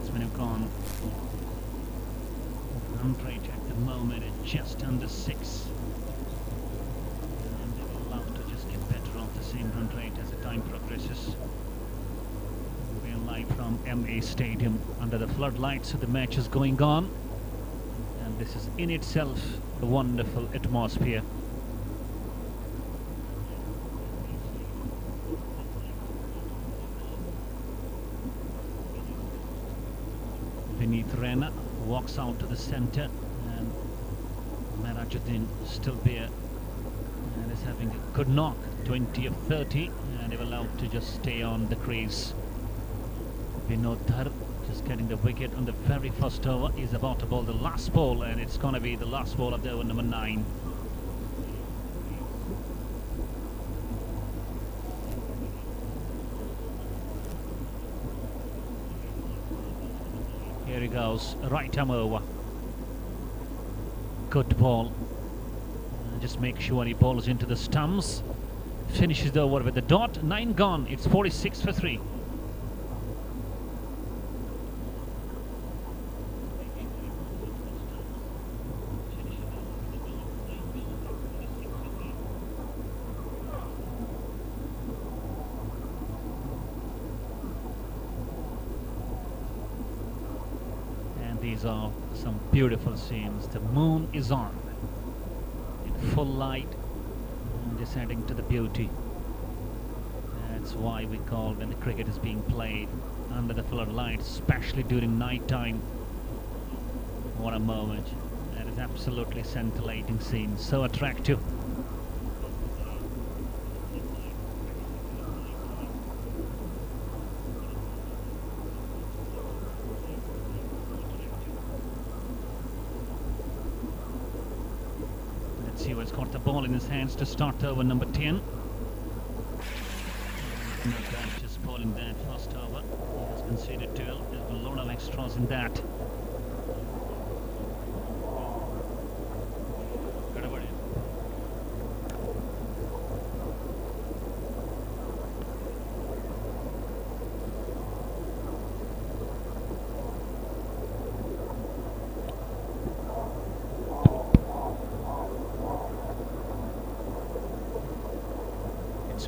batsmen have gone. Run rate at the moment is just under 6. And they will love to just get better off the same run rate as the time progresses. We're live from MA Stadium under the floodlights, so the match is going on. And this is in itself a wonderful atmosphere. Beneath Rena walks out to the centre, and Merajuddin still there and is having a good knock, 20 of 30, and they were allowed to just stay on the crease. Vinod Dhar just getting the wicket on the very first over. He's about to bowl the last ball, and it's going to be the last ball of the over number 9. Here he goes, right arm over. Good ball. Just make sure he bowls into the stumps. Finishes the over with the dot. 9 gone. It's 46 for 3. These are some beautiful scenes. The moon is on in full light, just adding to the beauty. That's why we call when the cricket is being played under the floodlights, especially during night time. What a moment. That is absolutely scintillating scene, so attractive. Let's see what's got the ball in his hands to start over number 10. Just bowling that first over. He has conceded 12. There's a lot of extras in that.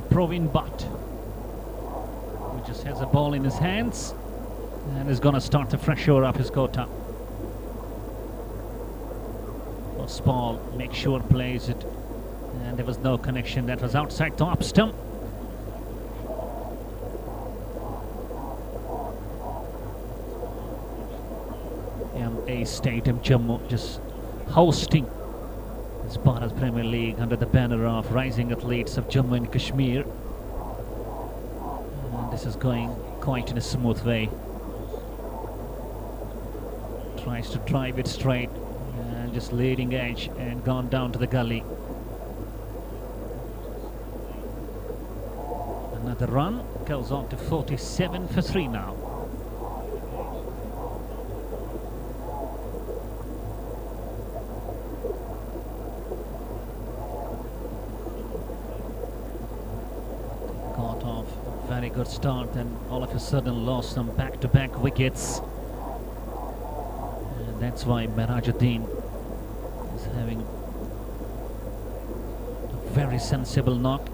Provin Butt, who just has a ball in his hands and is going to start to fresh over up his quota. First ball, make sure plays it, and there was no connection. That was outside the up stump. MA Stadium, Jammu, just hosting this Bharat Premier League under the banner of Rising Athletes of Jammu and Kashmir. And this is going quite in a smooth way. Tries to drive it straight and just leading edge and gone down to the gully. Another run goes on to 47 for 3 now. Very good start, and all of a sudden lost some back-to-back wickets, and that's why Merajuddin is having a very sensible knock,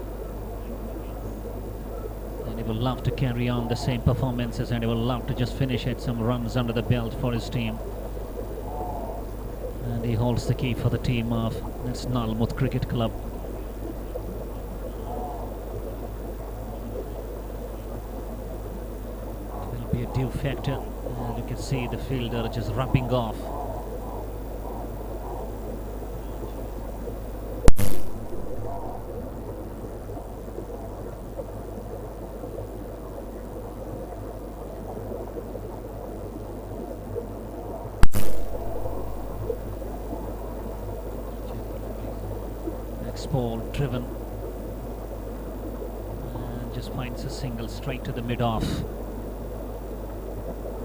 and he will love to carry on the same performances, and he will love to just finish at some runs under the belt for his team. And he holds the key for the team of that's Nalmut Cricket Club. Be a due factor, and you can see the fielder just rubbing off. Next ball driven, and just finds a single straight to the mid-off.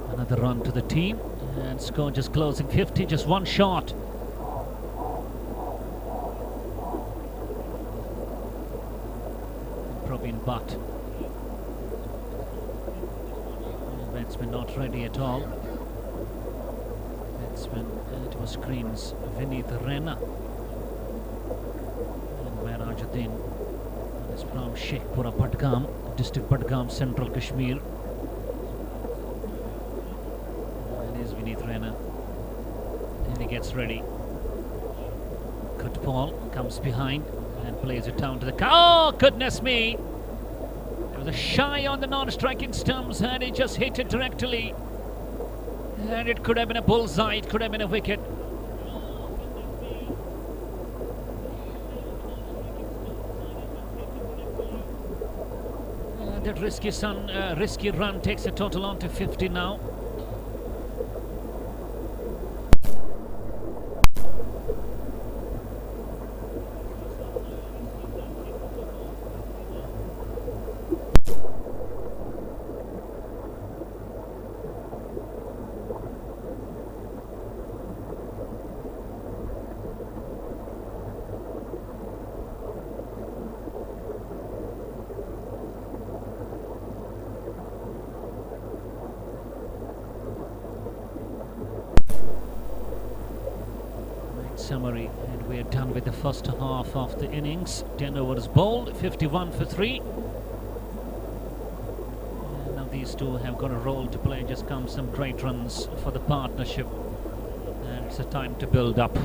Another run to the team, and score just closing 50, just one shot. Provin Butt. Batsman not ready at all. batsman, and it was screens Vineet Rena. And Mehrajuddin is from Sheikhpura, Badgam, district Badgam, Central Kashmir. And is Vineet Rena. And he gets ready. Good ball, comes behind and plays it down to the... Oh, goodness me! There was a shy on the non-striking stumps and he just hit it directly. And it could have been a bullseye, it could have been a wicket. That risky run takes a total on to 50 now. Summary, and we're done with the first half of the innings. 10 overs bowled, 51 for 3. And now these two have got a role to play. Just come some great runs for the partnership, and it's a time to build up.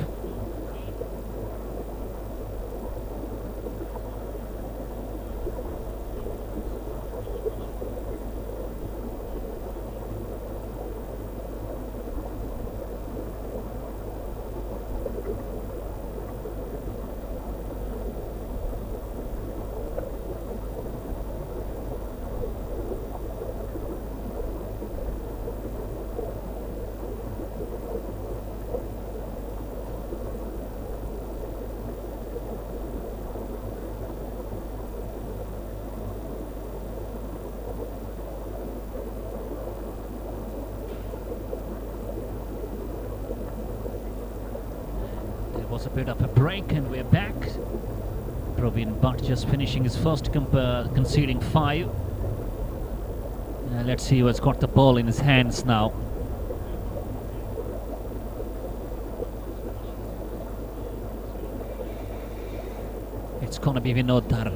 Was a bit of a break and we're back. Praveen Bhatt just finishing his first conceding 5. Let's see who's got the ball in his hands now. It's gonna be Vinodhar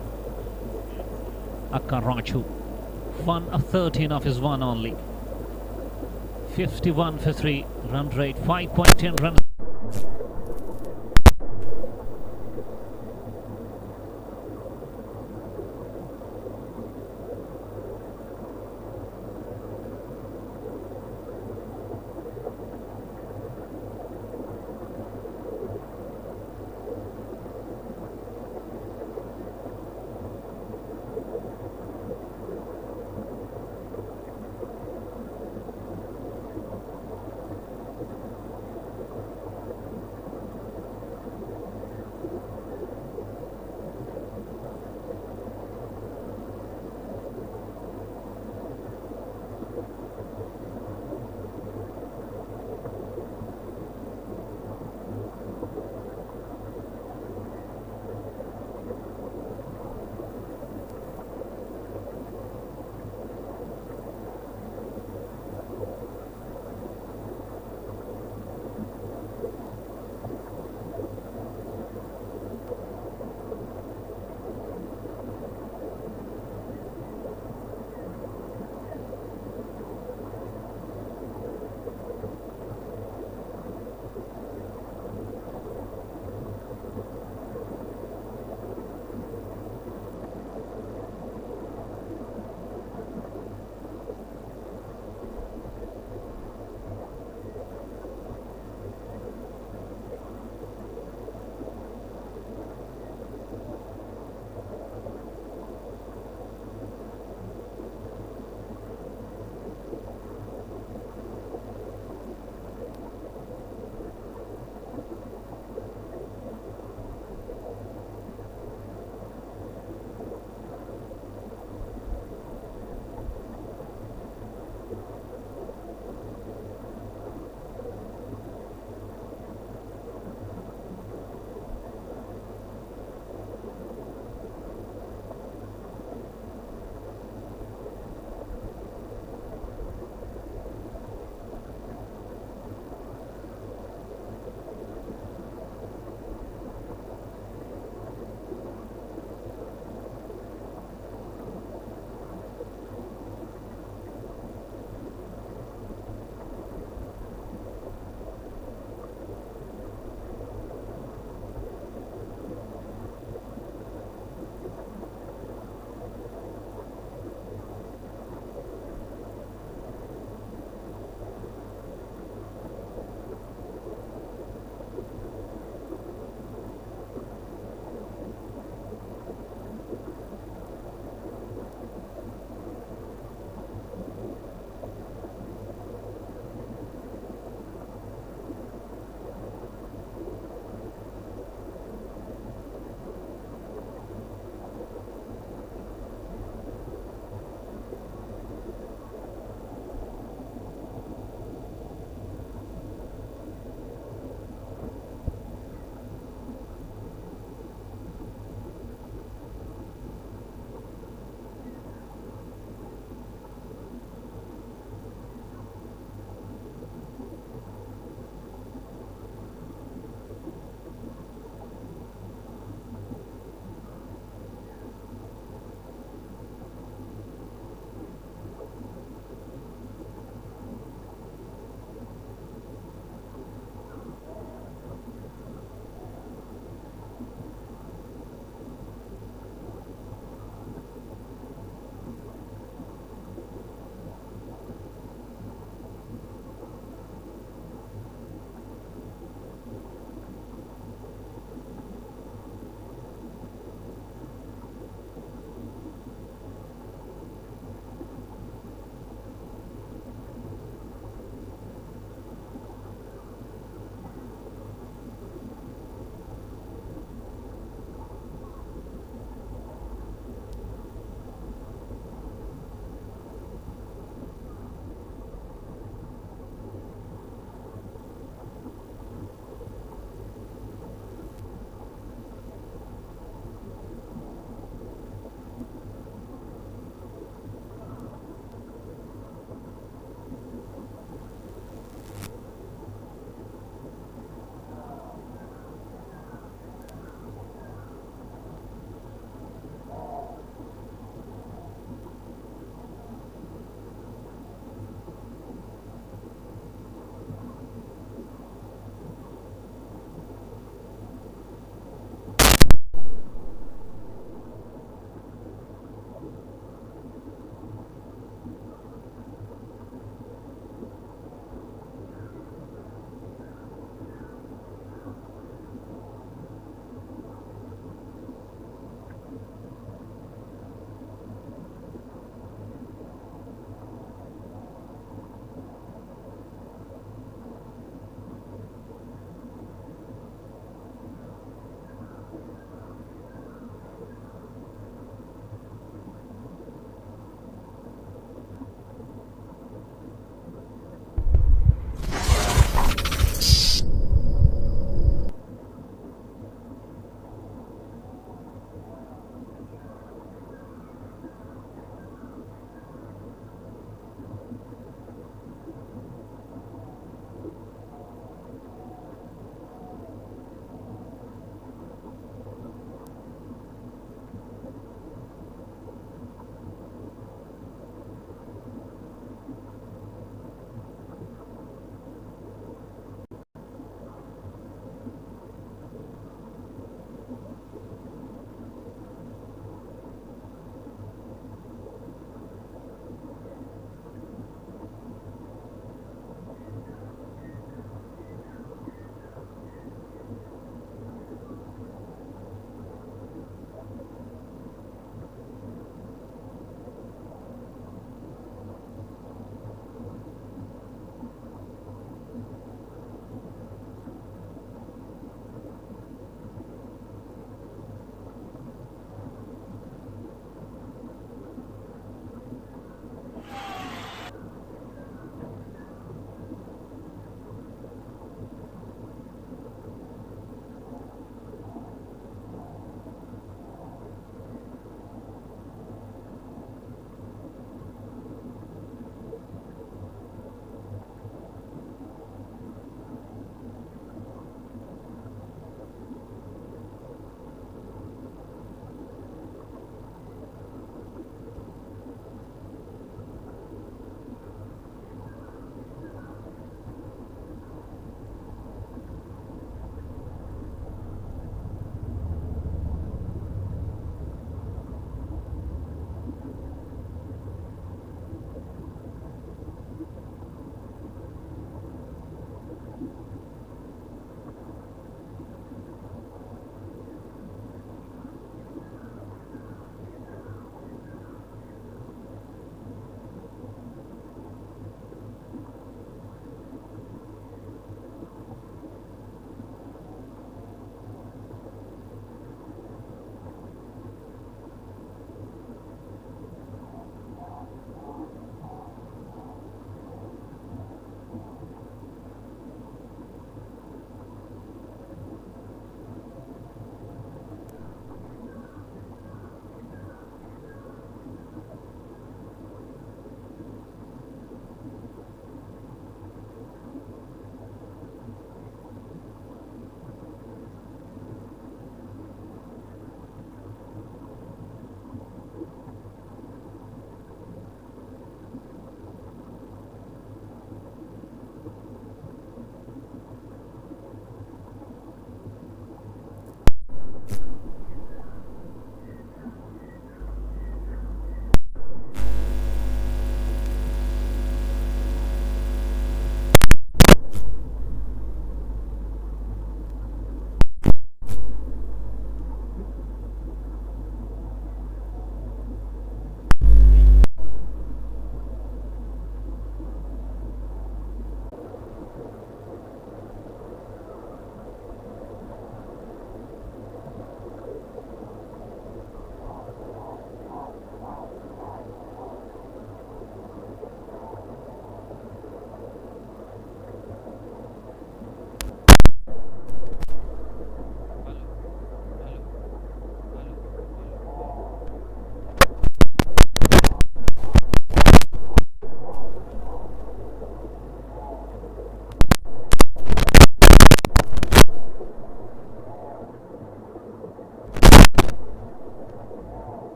Akkaraju. 1 of 13 of his 1 only. 51 for 3. Run rate 5.10 runs.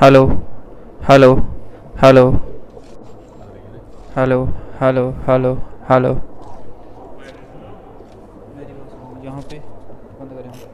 hello, hello, hello, hello, hello, hello, hello. मेरी बात सुनो यहाँ पे बंद करें हम.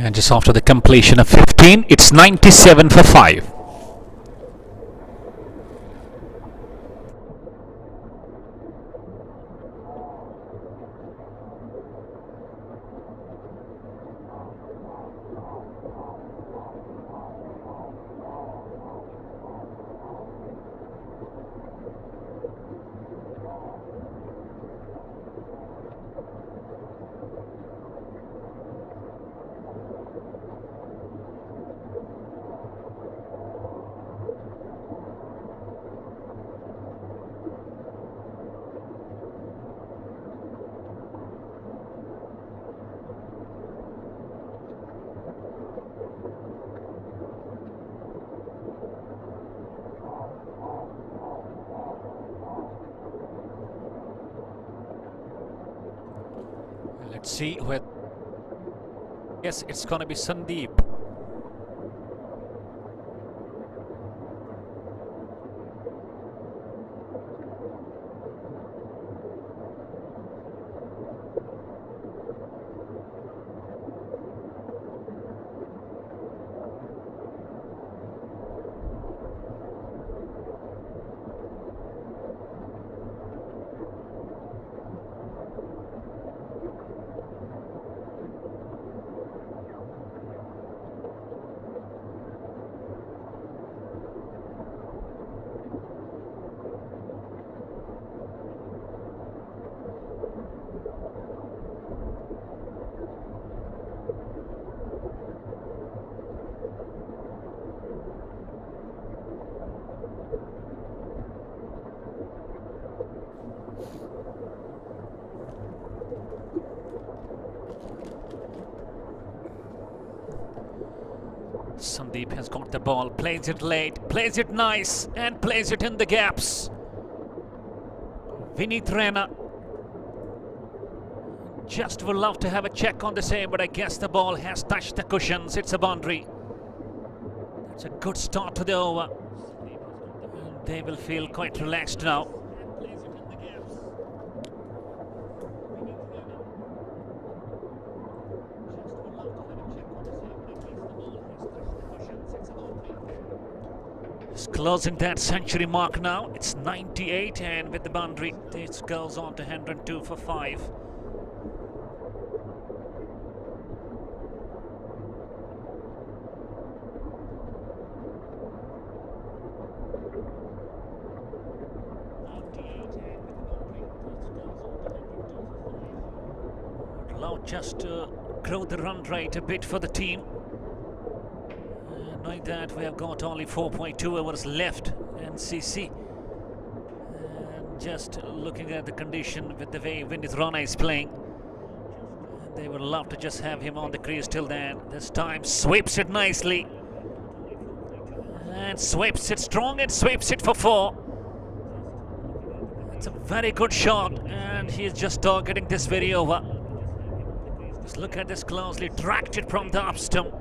And just after the completion of 15, it's 97 for 5. Let's see where. Yes, it's gonna be Sandeep. Sandeep has got the ball, plays it late, plays it nice, and plays it in the gaps. Vinith Rena just would love to have a check on the same, but I guess the ball has touched the cushions. It's a boundary. It's a good start to the over. They will feel quite relaxed now. It's closing that century mark now. It's 98, and with the boundary, it goes on to 102 for 5. Allow just to grow the run rate a bit for the team. Knowing that we have got only 4.2 hours left in CC. And just looking at the condition with the way Vinith Rana is playing, they would love to just have him on the crease till then. This time sweeps it nicely. And sweeps it strong and sweeps it for 4. It's a very good shot, and he is just targeting this very over. Just look at this closely, tracked it from the up stump.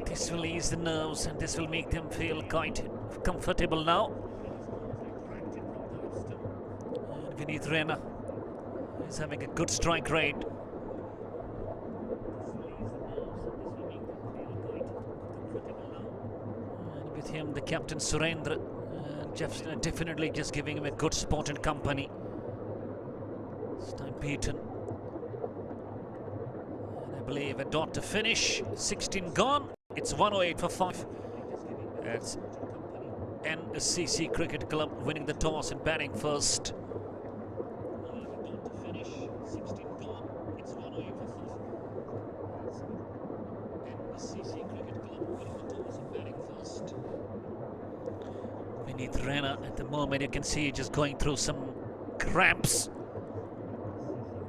This will ease the nerves, and this will make them feel quite comfortable now. And Vinith Rena is having a good strike rate. And with him, the captain Surendra, definitely just giving him a good support and company. This time beaten. And I believe a dot to finish. 16 gone. It's 108 for 5. That's NCC Cricket Club winning the toss and batting first. Vinith Rana at the moment, you can see just going through some cramps.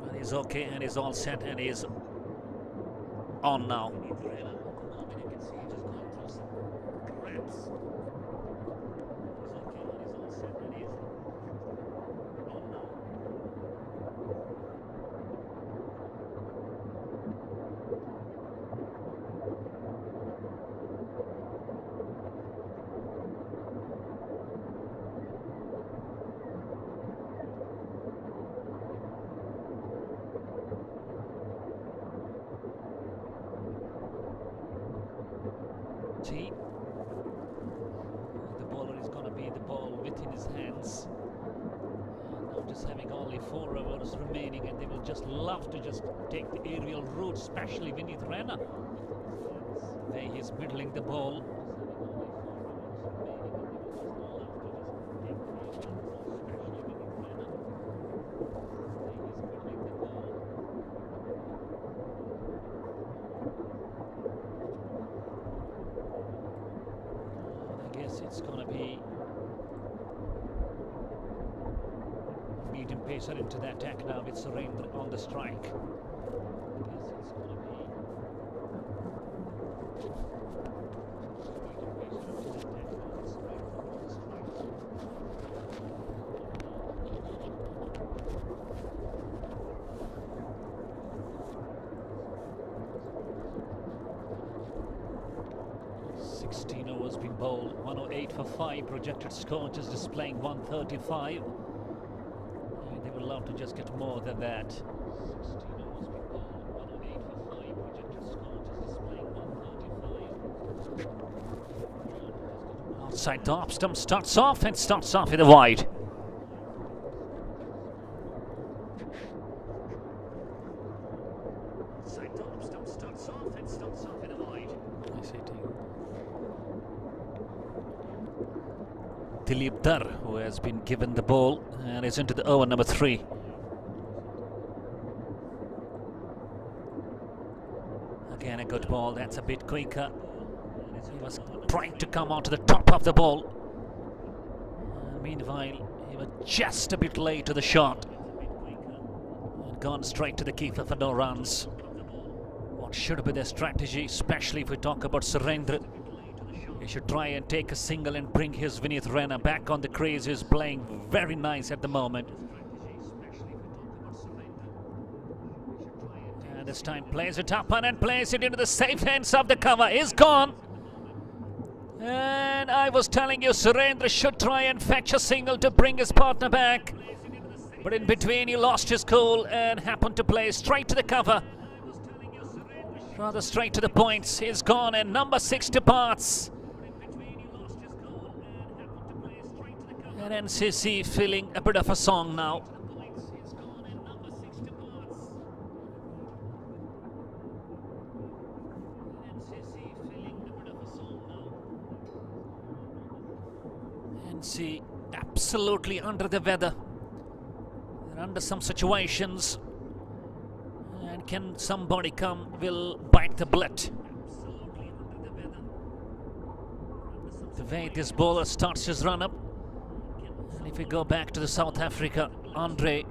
But he's okay and he's all set and he's on now. See, the bowler is going to be the ball within his hands. Now just having only 4 overs remaining, and they will just love to just take the aerial route, especially Vinith Rana. There he is middling the ball. It's going to be medium pacer into the attack now with Surendra on the strike. I guess it's going to be overs being bowled, 108 for 5, projected score just displaying 135. They would love to just get more than that. 16 overs being bowled, 108 for 5, projected score just displaying 135. Outside the off stump starts off in the wide. Lalitaditya, who has been given the ball and is into the over number 3. Again a good ball, that's a bit quicker. He was trying to come onto the top of the ball. Meanwhile, he was just a bit late to the shot. And gone straight to the keeper for no runs. What should be their strategy, especially if we talk about Surendra? He should try and take a single and bring his Vinith Rana back on the crease. He's playing very nice at the moment. And this time plays it up and plays it into the safe hands of the cover. He's gone. And I was telling you, Surendra should try and fetch a single to bring his partner back. But in between he lost his cool and happened to play straight to the cover. Rather straight to the points. He's gone and number 6 departs. And NCC feeling a bit of a song now. NC absolutely under the weather. They're under some situations. And can somebody come, will bite the bullet. The way this bowler starts his run up. And if we go back to the South Africa, Andre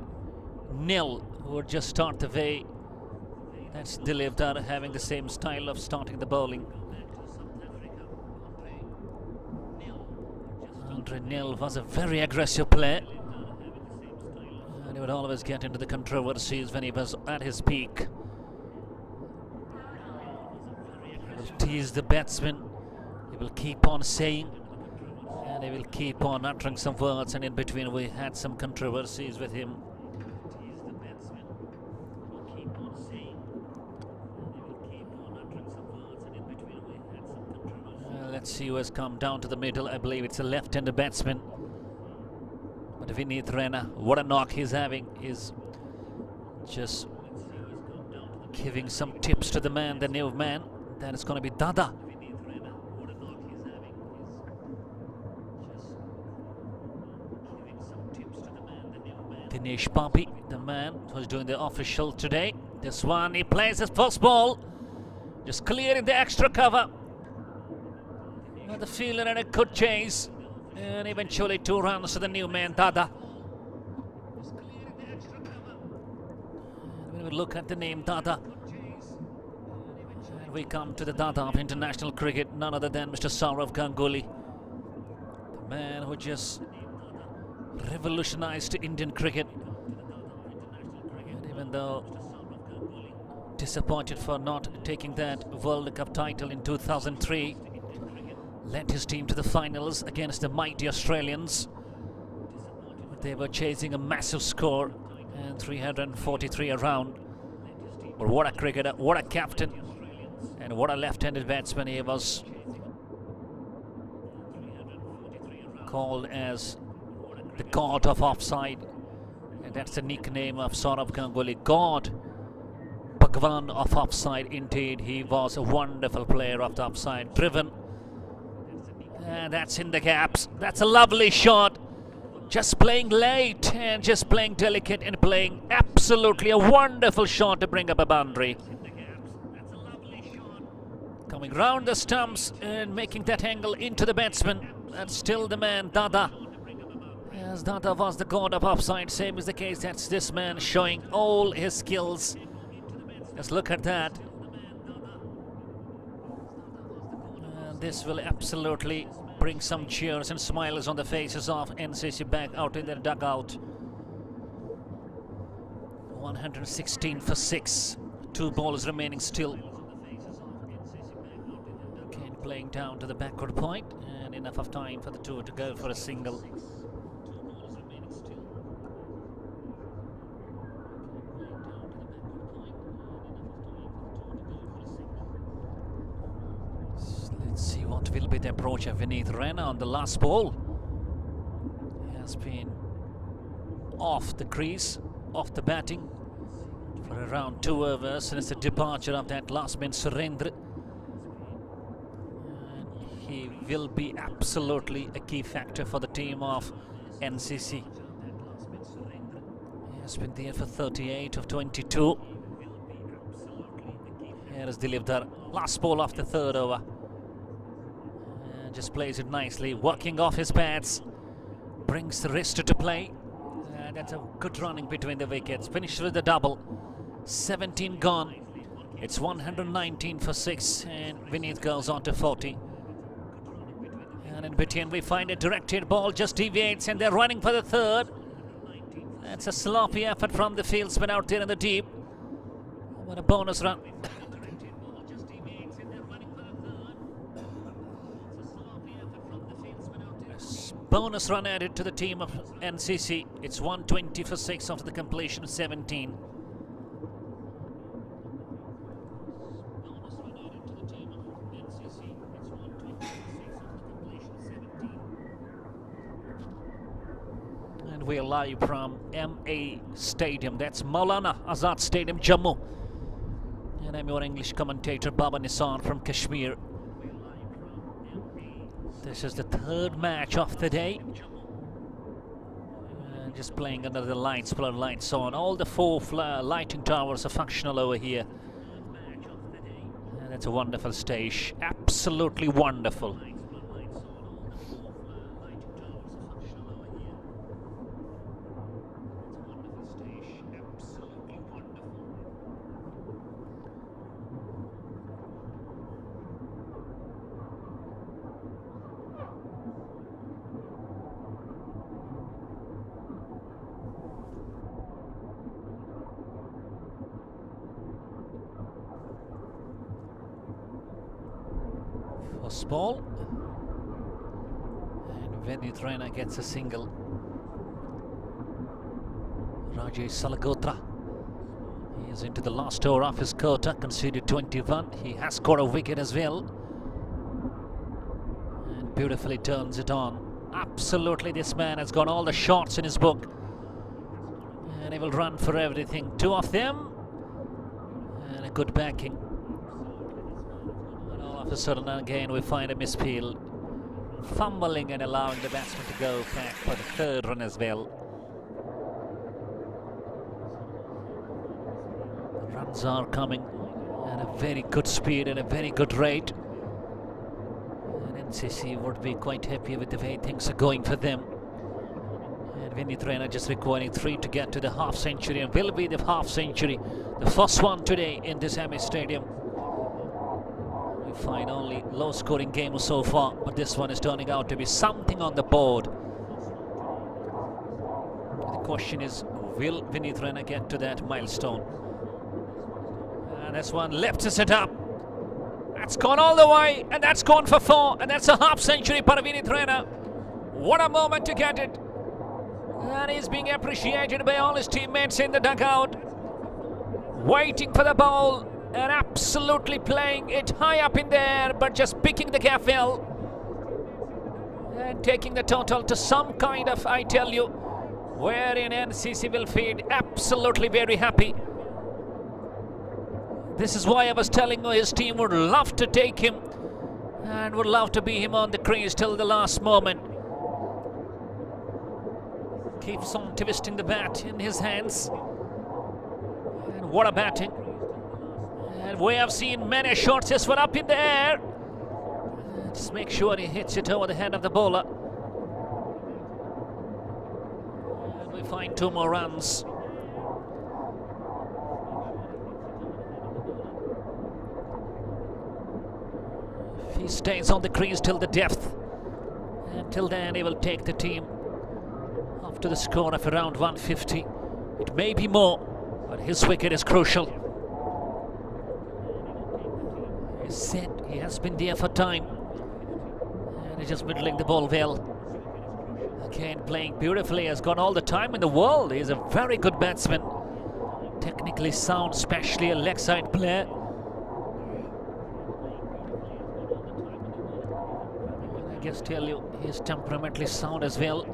Nil, who would just start the way. That's Lalitaditya having the same style of starting the bowling. Andre Nil was a very aggressive player. And he would always get into the controversies when he was at his peak. He will tease the batsman. He will keep on saying. And he will keep on uttering some words, and in between we had some controversies with him. Let's see who has come down to the middle. I believe it's a left-handed batsman. But Vinith Rana, what a knock he's having. He's just giving some tips to the man, the new man. That is going to be Dada. Dinesh Papi, the man who's doing the official today. This one, he plays his first ball, just clearing the extra cover. Another fielder and a good chase, and eventually 2 runs to the new man Dada. When we look at the name Dada, and we come to the Dada of international cricket, none other than Mr. Sourav Ganguly, the man who just revolutionized Indian cricket. And even though disappointed for not taking that World Cup title in 2003, led his team to the finals against the mighty Australians. They were chasing a massive score and 343 around. But what a cricketer, what a captain, and what a left-handed batsman. He was called as the god of offside, and that's the nickname of Sourav Ganguly, God, Bhagwan of offside. Indeed, he was a wonderful player of the offside, driven, and that's in the gaps. That's a lovely shot, just playing late and just playing delicate and playing absolutely a wonderful shot to bring up a boundary. Coming round the stumps and making that angle into the batsman, and still the man Dada. As Dada was the god of offside, same is the case. That's this man showing all his skills. Just look at that. And this will absolutely bring some cheers and smiles on the faces of NCC back out in their dugout. 116 for 6. 2 balls remaining still. Again, playing down to the backward point, and enough of time for the 2 to go for a single. Let's see what will be the approach of Vineet Raina on the last ball. He has been off the crease, off the batting for around 2 overs since the departure of that last man Surendra. And he will be absolutely a key factor for the team of NCC. He has been there for 38 of 22. Here is Dilip Dhar, last ball of the 3rd over. Just plays it nicely, working off his pads, brings the wrist to play. That's a good running between the wickets. Finished with the double, 17 gone. It's 119 for 6, and Vineet goes on to 40. And in between we find a directed ball, just deviates, and they're running for the 3rd. That's a sloppy effort from the fieldsman out there in the deep. What a bonus run. Bonus run added to the team of NCC. It's 120 for 6 after the completion of 17. And we're live from MA Stadium. That's Maulana Azad Stadium, Jammu. And I'm your English commentator, Baba Nissan from Kashmir. This is the 3rd match of the day. Just playing under the lights, flood lights on. All the 4 lighting towers are functional over here. And that's a wonderful stage. Absolutely wonderful. First ball, and Vineet Raina gets a single. Rajesh Salagotra, he is into the last over of his quota, conceded 21. He has scored a wicket as well, and beautifully turns it on. Absolutely, this man has got all the shots in his book, and he will run for everything. 2 of them, and a good backing. All of a sudden again we find a misfield, fumbling and allowing the batsman to go back for the 3rd run as well. Runs are coming at a very good speed and a very good rate. And NCC would be quite happy with the way things are going for them. And Vinith Raina just requiring 3 to get to the half century, and will be the half century, the first one today in this MS Stadium. We find only low scoring game so far, but this one is turning out to be something on the board. The question is, will Vinith Raina get to that milestone? And this one lifts it up. That's gone all the way, and that's gone for 4, and that's a half century for Vinith Raina. What a moment to get it. And he's being appreciated by all his teammates in the dugout. Waiting for the ball and absolutely playing it high up in there, but just picking the gap well. And taking the total to some kind of, I tell you, wherein NCC will feel absolutely very happy. This is why I was telling you his team would love to take him and would love to be him on the crease till the last moment. Keeps on twisting the bat in his hands. And what a batting. And we have seen many shots just went up in the air. Just make sure he hits it over the head of the bowler. And we find 2 more runs. If he stays on the crease till the depth, until then he will take the team up to the score of around 150. It may be more, but his wicket is crucial. He's set, he has been there for time, and he's just middling the ball well. Again, playing beautifully, has got all the time in the world. He's a very good batsman, technically sound, especially a leg side player. And I guess tell you, he's temperamentally sound as well.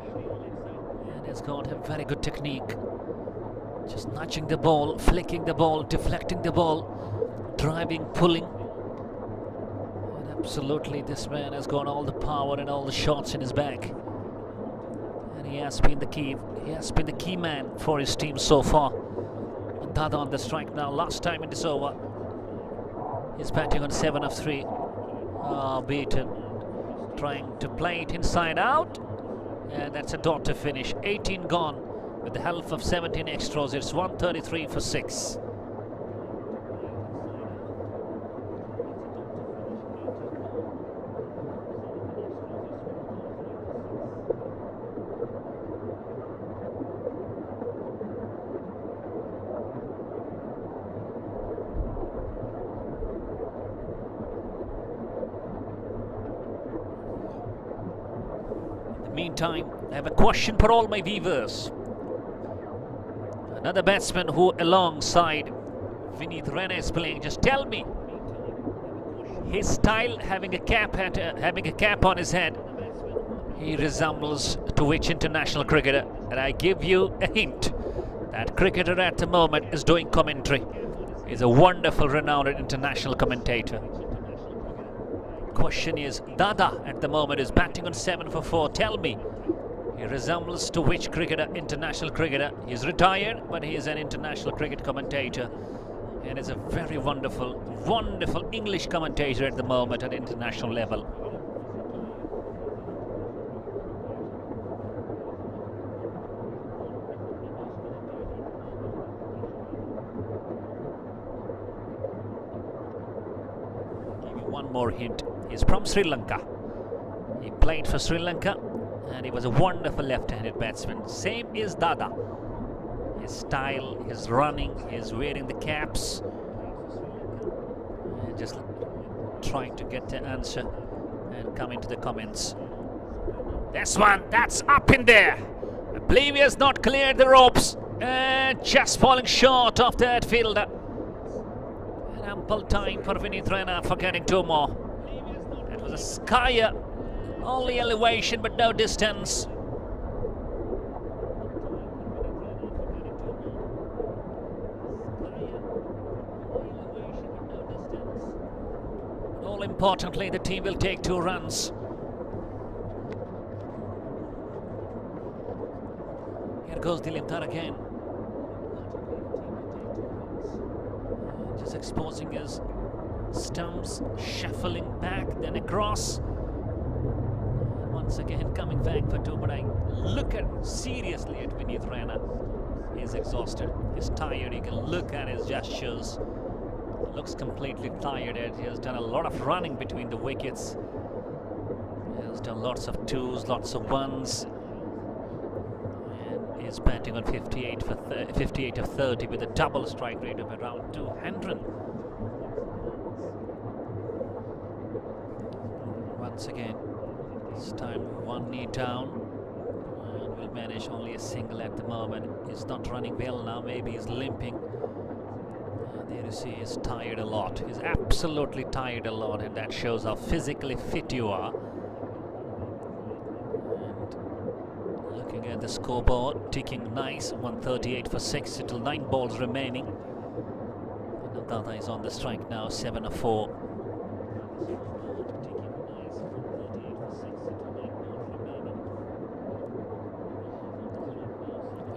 Has got a very good technique. Just nudging the ball, flicking the ball, deflecting the ball, driving, pulling. And absolutely, this man has got all the power and all the shots in his bag. And he has been the key. He has been the key man for his team so far. And Dada on the strike now. Last time in this over, he's batting on 7 of 3. Beaten. Trying to play it inside out. And that's a dot to finish. 18 gone with the help of 17 extras. It's 133 for 6. Meantime, I have a question for all my viewers. Another batsman who alongside Vinith Raina is playing. Just tell me his style, having a cap on his head, he resembles to which international cricketer? And I give you a hint. That cricketer at the moment is doing commentary. He's a wonderful, renowned international commentator. Question is, Dada at the moment is batting on 7 for 4. Tell me, he resembles to which cricketer, international cricketer? He's retired, but he is an international cricket commentator, and is a very wonderful, wonderful English commentator at the moment at international level. Give you one more hint. He's from Sri Lanka. He played for Sri Lanka and he was a wonderful left-handed batsman. Same is Dada. His style, his running, his wearing the caps. And just trying to get the answer and come into the comments. This one, that's up in there. I believe he has not cleared the ropes. And just falling short of that fielder. And ample time for Vinith Raina for getting 2 more. It was a skyer, only elevation but no distance. All importantly, the team will take 2 runs. Here goes the Limtar again. He's exposing his stumps, shuffling back, then across. Once again coming back for two, but I look seriously at Vineet Raina. He's exhausted, he's tired, you can look at his gestures. Looks completely tired. He has done a lot of running between the wickets. He has done lots of twos, lots of ones. And he's batting on 58 of 30 with a double strike rate of around 200. Once again, this time one knee down. And will manage only a single at the moment. He's not running well now, maybe he's limping. There you see, he's tired a lot. He's absolutely tired a lot, and that shows how physically fit you are. And looking at the scoreboard, ticking nice, 138 for 6 until 9 balls remaining. And Dada is on the strike now, 7 of 4.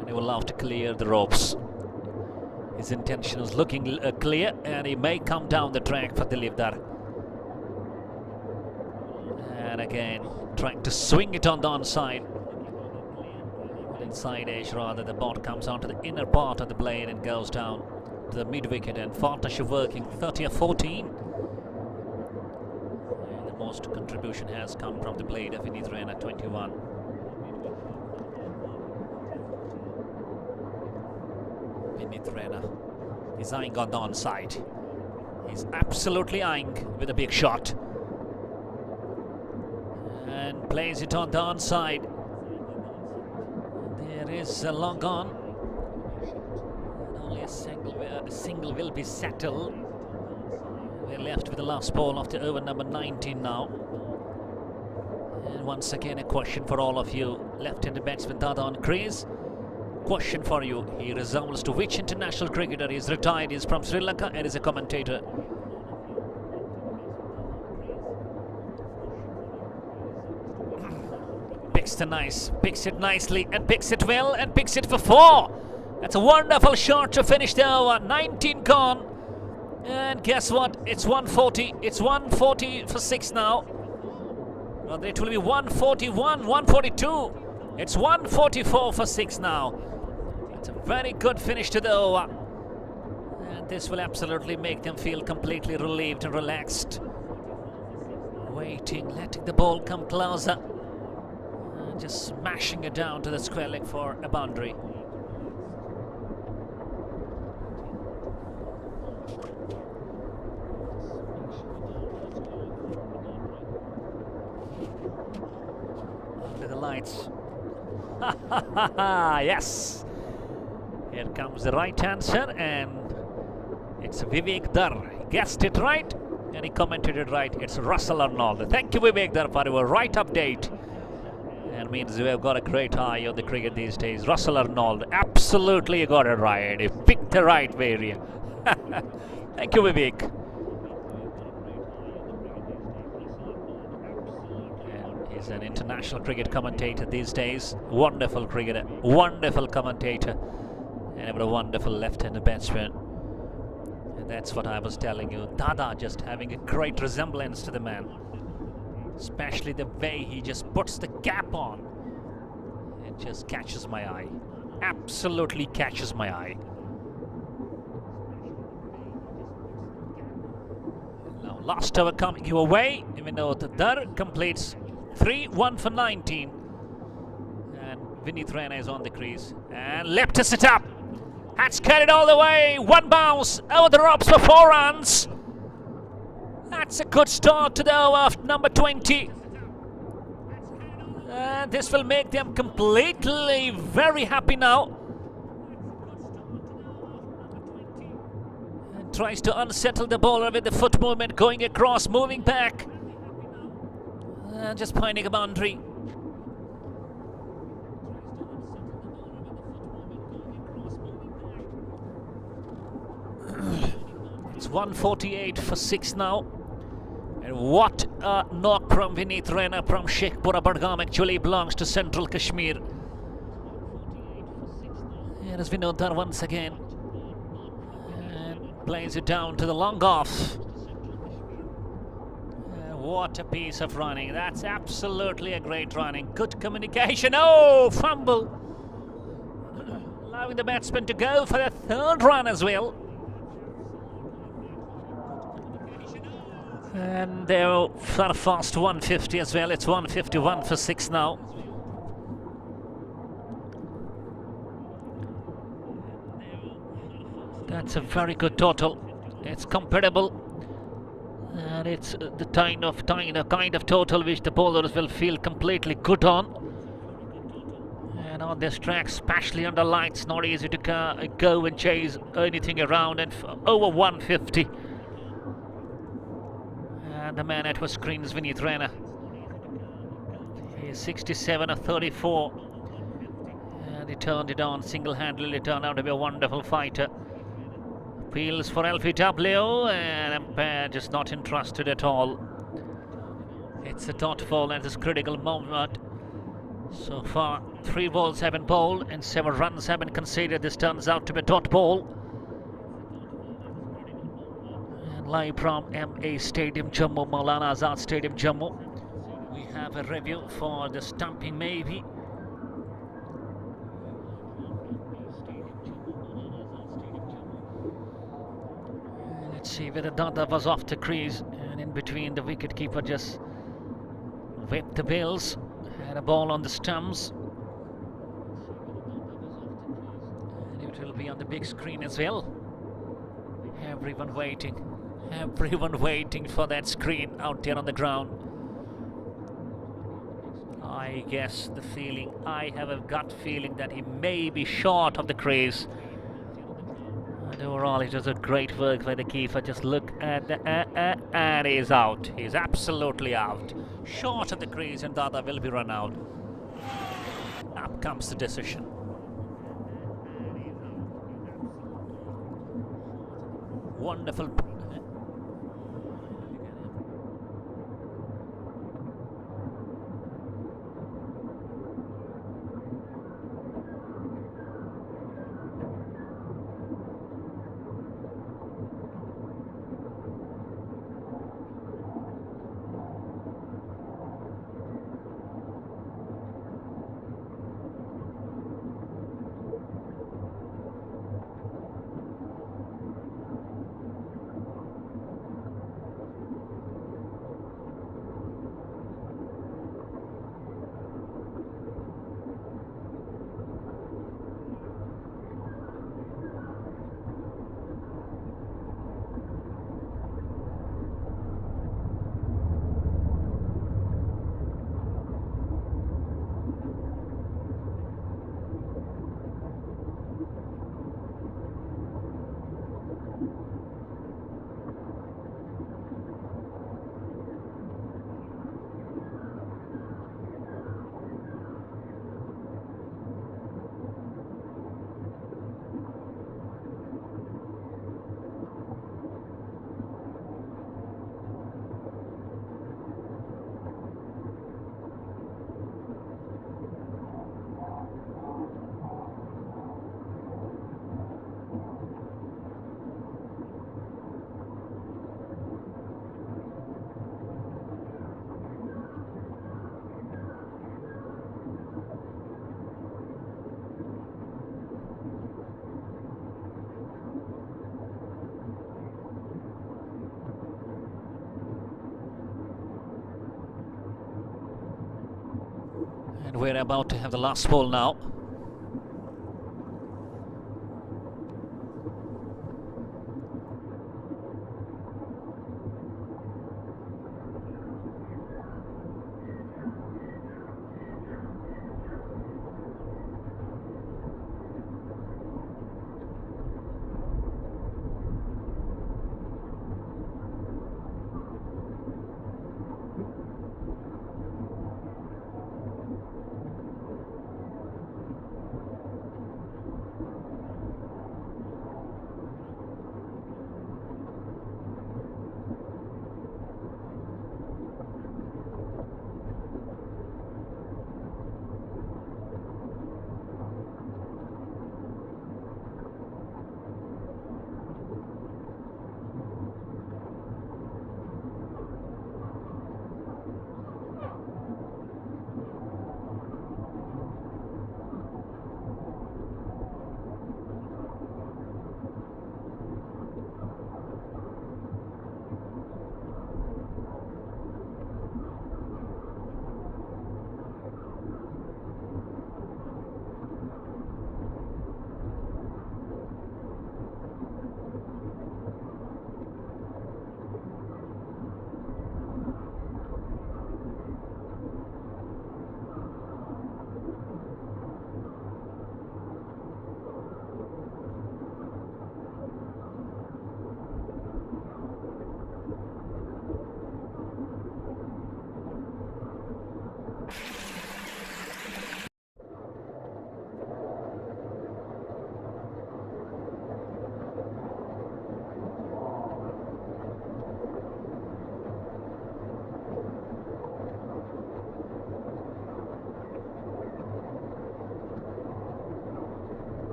And he will have to clear the ropes. His intention is looking clear, and he may come down the track for Dilipdar. And again, trying to swing it on the onside. Inside edge rather, the ball comes onto the inner part of the blade and goes down to the mid-wicket, and partnership working 30 of 14. And the most contribution has come from the blade of Vineet Raina, 21. Vineet Raina is eyeing on the onside. He's absolutely eyeing with a big shot. And plays it on the onside. There is a long on. And only a single will be settled. We're left with the last ball of the over number 19 now. And once again a question for all of you. Left-handed batsman Dada on crease. Question for you, he resembles to which international cricketer? He is retired, he is from Sri Lanka and is a commentator. Picks it nicely and picks it well and picks it for 4. That's a wonderful shot to finish the over. 19 gone. And guess what? It's 140. It's 140 for 6 now. Well, it will be 141, 142. It's 144 for 6 now. It's a very good finish to the over. And this will absolutely make them feel completely relieved and relaxed. Waiting, letting the ball come closer. And just smashing it down to the square leg for a boundary. Under the lights. Ha ha ha ha! Yes! Here comes the right answer, and it's Vivek Dar. He guessed it right, and he commented it right. It's Russell Arnold. Thank you, Vivek Dar, for your right update. And means you have got a great eye on the cricket these days. Russell Arnold, absolutely you got it right. You picked the right variant. Thank you, Vivek. And he's an international cricket commentator these days. Wonderful cricketer, wonderful commentator. And a wonderful left-handed batsman. And that's what I was telling you. Dada just having a great resemblance to the man. Especially the way he just puts the cap on. It just catches my eye. Absolutely catches my eye. Now last over coming your way. Even though the Dar completes 3-1 for 19. And Vineet Raina is on the crease. And lifts it up. That's carried all the way. One bounce over the ropes for 4 runs. That's a good start to the over of number 20. And this will make them completely very happy now. And tries to unsettle the bowler with the foot movement, going across, moving back. And just finding a boundary. It's 148 for 6 now. And what a knock from Vineet Raina from Sheikhpura Badgam. Actually belongs to Central Kashmir. Here is Vinod Dar once again. And Plays it down to the long off. What a piece of running. That's absolutely a great running. Good communication. Oh, fumble. Allowing the batsman to go for the third run as well. And they're far fast 150 as well. It's 151 for 6 now. That's a very good total. It's comparable. And it's the kind of total which the bowlers will feel completely good on. And on this track, especially under lights, not easy to go and chase anything around, and over 150. And the man at was screens, Vineet Raina. He's 67 of 34. And he turned it on single-handedly. Turned out to be a wonderful fighter. Appeals for LPW, and umpire just not interested at all. It's a dot ball at this critical moment. So far, 3 balls have been bowled and 7 runs have been conceded. This turns out to be a dot ball. And live from MA Stadium, Jammu, Maulana Azad Stadium, Jammu. We have a review for the stumping, maybe. Let's see whether Dada was off the crease, and in between the wicketkeeper just whipped the bills. Had a ball on the stumps. And it will be on the big screen as well. Everyone waiting for that screen out there on the ground. I guess the feeling, I have a gut feeling that he may be short of the crease. And overall, it was a great work by the keeper. Just look at the and he's out. He's absolutely out. Short of the crease, and Dada will be run out. Up comes the decision. Wonderful. And we're about to have the last ball now.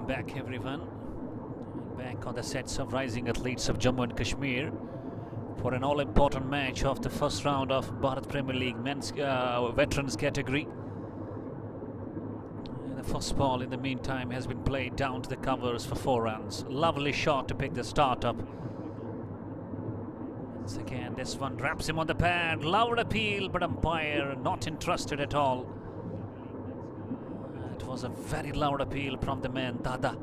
back, everyone. Back on the sets of rising athletes of Jammu and Kashmir for an all-important match of the first round of Bharat Premier League men's veterans category. The first ball, in the meantime, has been played down to the covers for 4 runs. Lovely shot to pick the start up. Once again, this one wraps him on the pad. Loud appeal, but umpire not interested at all. It was a very loud appeal from the man, Dada.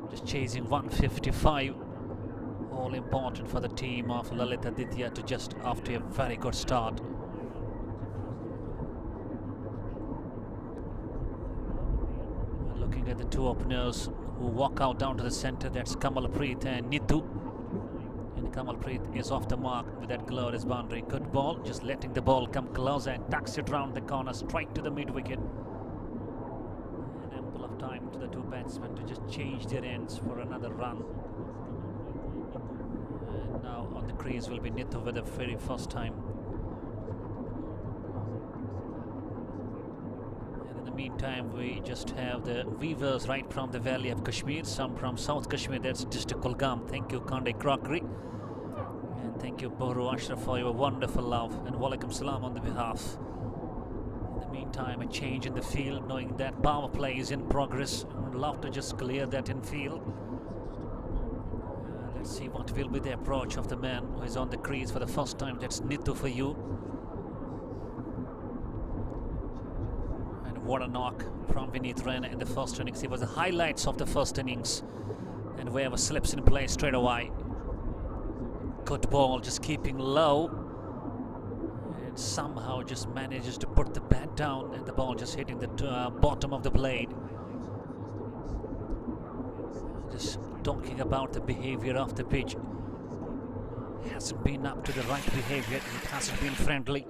Just chasing 155. All important for the team of Lalitaditya to just after a very good start. Looking at the two openers who walk out down to the center, that's Kamalpreet and Nitu. And Kamalpreet is off the mark with that glorious boundary. Good ball, just letting the ball come close and tucks it round the corner, straight to the mid-wicket. And ample of time to the two batsmen to just change their ends for another run. And now on the crease will be Nitu for the very first time. Meantime, we just have the viewers right from the valley of Kashmir, some from South Kashmir, that's District Kulgam. Thank you, Kande Crockery. And thank you, Bohru Ashraf, for your wonderful love. And walaikum salam on the behalf. In the meantime, a change in the field, knowing that power play is in progress. I would love to just clear that in field. Let's see what will be the approach of the man who is on the crease for the first time. That's Nitu for you. What a knock from Vineet Raina in the first innings. It was the highlights of the first innings. And wherever slips in play straight away. Good ball, just keeping low. And somehow just manages to put the bat down. And the ball just hitting the bottom of the blade. Just talking about the behavior of the pitch. Hasn't been up to the right behavior. It hasn't been friendly.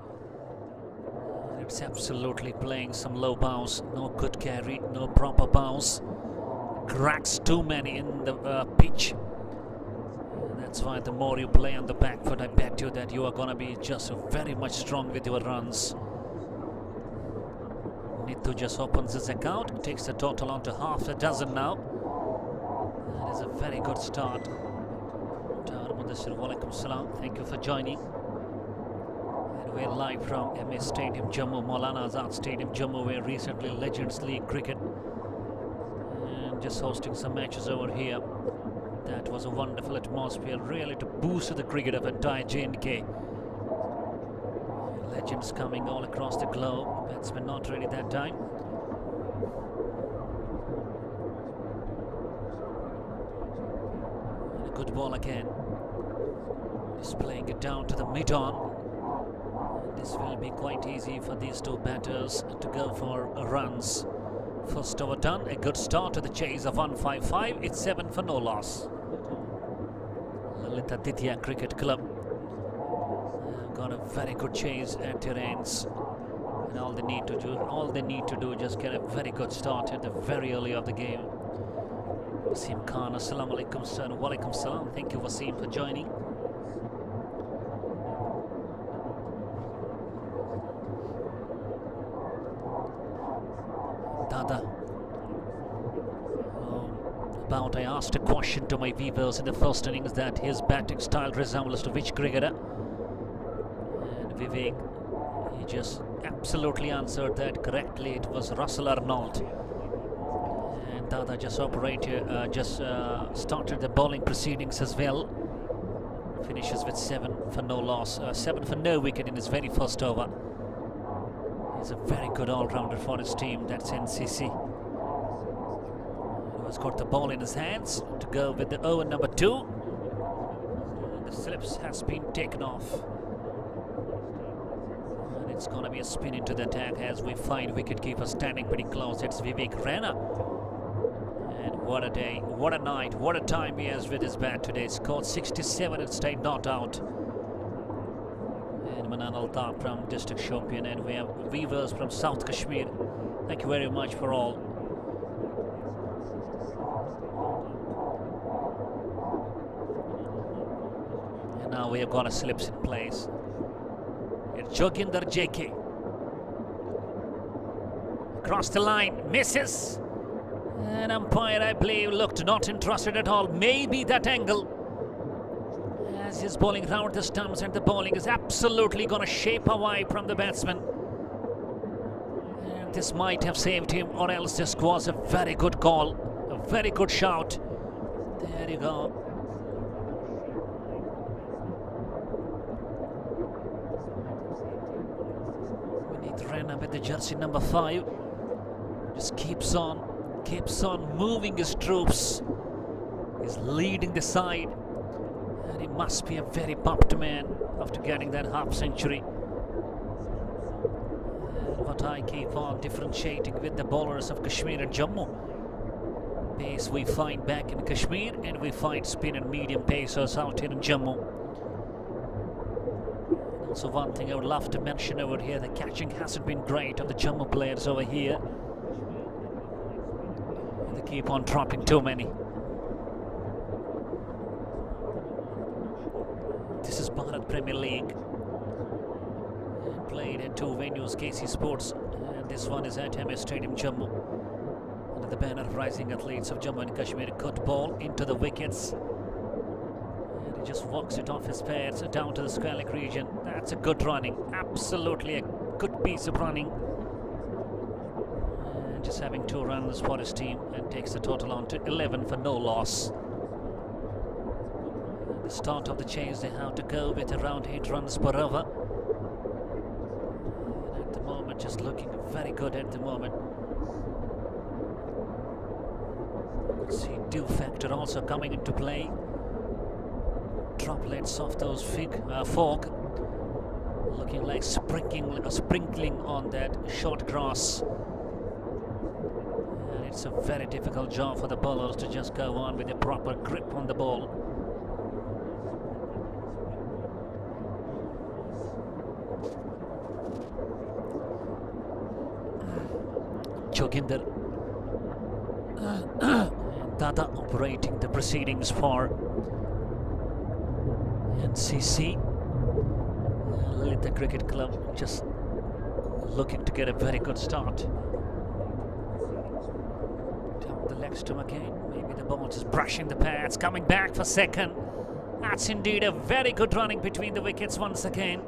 It's absolutely playing some low bounce, no good carry, no proper bounce. Cracks too many in the pitch. That's why the more you play on the back foot, I bet you that you are going to be just very much strong with your runs. Nitu just opens his account, takes the total on to half a dozen now. That is a very good start. Walaikum salam. Thank you for joining. We're live from MS Stadium, Jammu, Maulana Azad Stadium, Jammu, where recently Legends League Cricket and just hosting some matches over here. That was a wonderful atmosphere, really to boost the cricket of entire J&K. Legends coming all across the globe. Batsmen not ready that time. And a good ball again. Just playing it down to the mid-on. This will be quite easy for these two batters to go for runs. First over done, a good start to the chase of 155. It's 7 for no loss. Lalitaditya Cricket Club got a very good chase at their ends, and all they need to do is just get a very good start at the very early of the game. Wasim Khan, assalamu alaikum sir. Walaikum salam. Thank you, Wasim, for joining. Dada. I asked a question to my viewers in the first innings that his batting style resembles to which cricketer? And Vivek, he just absolutely answered that correctly. It was Russell Arnold. And Dada just started the bowling proceedings as well. Finishes with 7 for no loss, 7 for no wicket in his very first over. He's a very good all-rounder for his team. That's NCC. He has got the ball in his hands to go with the over number 2. And the slips has been taken off. And it's going to be a spin into the attack as we find wicketkeeper standing pretty close. It's Vivek Raina. And what a day, what a night, what a time he has with his bat today. Scored 67 and stayed not out. And Manan Altaf from District Shopian, and we have viewers from South Kashmir. Thank you very much for all. And now we have got a slips in place. It's Joginder JK. across the line, misses. And umpire, I believe, looked not interested at all. Maybe that angle, as he's bowling round the stumps, and the bowling is absolutely going to shape away from the batsman. And this might have saved him, or else this was a very good call, a very good shout. There you go. We need Rana with the jersey number 5. Just keeps on moving his troops. He's leading the side, and he must be a very pumped man after getting that half century. And what I keep on differentiating with the bowlers of Kashmir and Jammu, pace we find back in Kashmir, and we find spin and medium pacers out here in Jammu. Also, one thing I would love to mention over here, the catching hasn't been great of the Jammu players over here. They keep on dropping too many. This is Bharat Premier League, played at 2 venues, KC Sports, and this one is at MS Stadium, Jammu. Under the banner of Rising Athletes of Jammu and Kashmir. Good ball into the wickets, and he just walks it off his pads down to the square leg region. That's a good running, absolutely a good piece of running. Just having 2 runs for his team, and takes the total on to 11 for no loss. At the start of the chase, they have to go with around 8 runs per over. And at the moment, just looking very good at the moment. See dew factor also coming into play. Droplets of those fog looking like sprinkling on that short grass. It's a very difficult job for the bowlers to just go on with a proper grip on the ball. Joginder and Dada operating the proceedings for NCC. Lalitaditya Cricket Club just looking to get a very good start. The leg stump again, maybe the ball just brushing the pads, coming back for second. That's indeed a very good running between the wickets once again.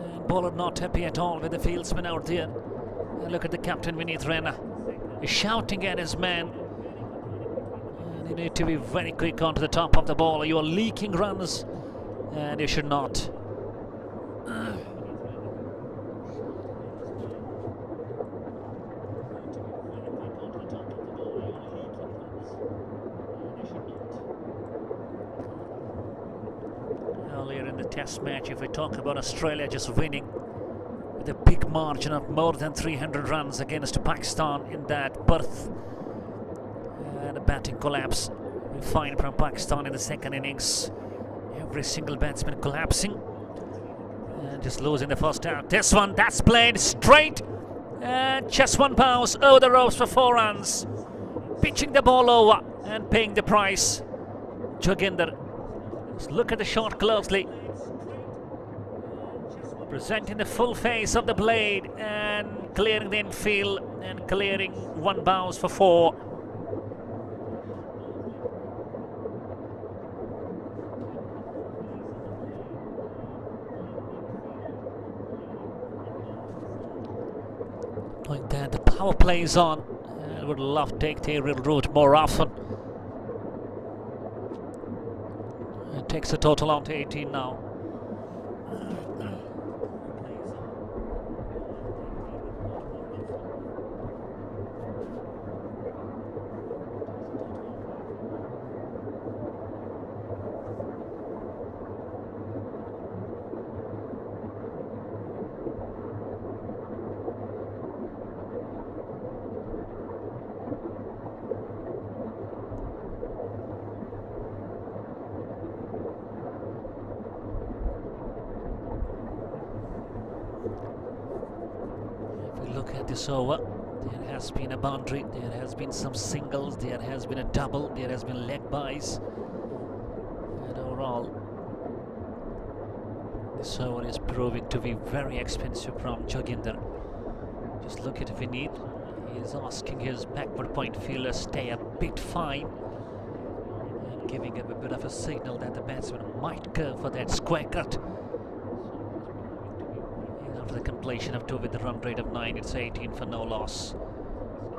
And bowler not happy at all with the fieldsman out there. And look at the captain Vineet Rana. He's shouting at his man. And you need to be very quick onto the top of the ball. You are leaking runs, and you should not. Earlier in the test match, if we talk about Australia just winning with a big margin of more than 300 runs against Pakistan in that Perth, and a batting collapse we find from Pakistan in the second innings. Every single batsman collapsing and just losing the first out. This one, that's played straight, and just 1 bounce over the ropes for 4 runs, pitching the ball over and paying the price. Joginder, look at the shot closely, presenting the full face of the blade and clearing the infield and clearing 1 bounce for 4. Like that, the power play is on. I would love to take the aerial route more often. It takes a total on to 18 now. Look at this over. There has been a boundary, there has been some singles, there has been a double, there has been leg buys, and overall this over is proving to be very expensive from Joginder. Just look at Vineet. He is asking his backward point fielder stay a bit fine, and giving him a bit of a signal that the batsman might go for that square cut. And after the completion of 2 with the run rate of 9, it's 18 for no loss.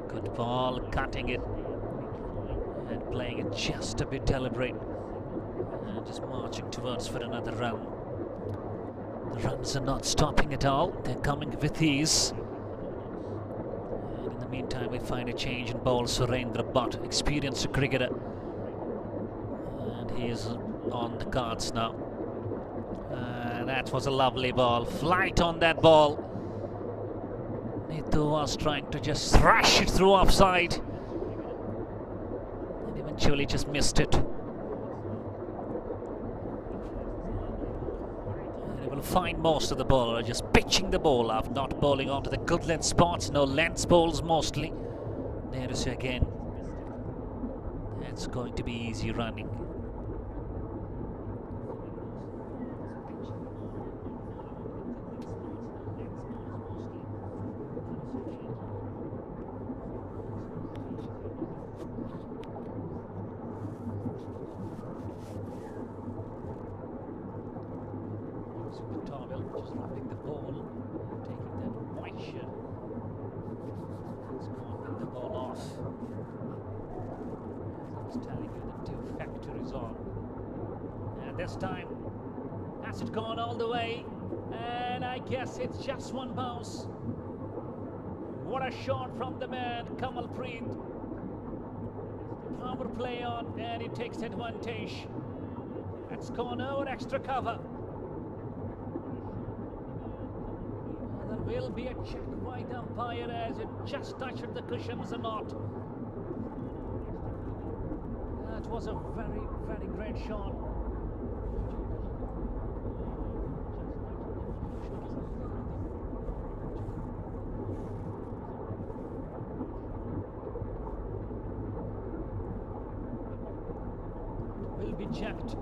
Good ball, cutting it and playing it just a bit deliberate, and just marching towards for another run. The runs are not stopping at all, they're coming with ease. And in the meantime, we find a change in bowl. Surendra Bhatt, experienced cricketer, and he is on the cards now. That was a lovely ball, flight on that ball. Neetu was trying to just thrash it through offside, and eventually just missed it. Find most of the bowler just pitching the ball up, not bowling onto the good length spots, no length bowls mostly. There is again. That's going to be easy running. Just rubbing the ball, taking that white shirt. It's going the ball off. As I was telling you, the 2 factor is on. And this time, has it gone all the way? And I guess it's just 1 bounce. What a shot from the man, Kamalpreet. Power play on, and he takes advantage. It's gone over extra cover. Will be a check by the umpire as it just touched the cushions or not. That was a very, very great shot. Will be checked.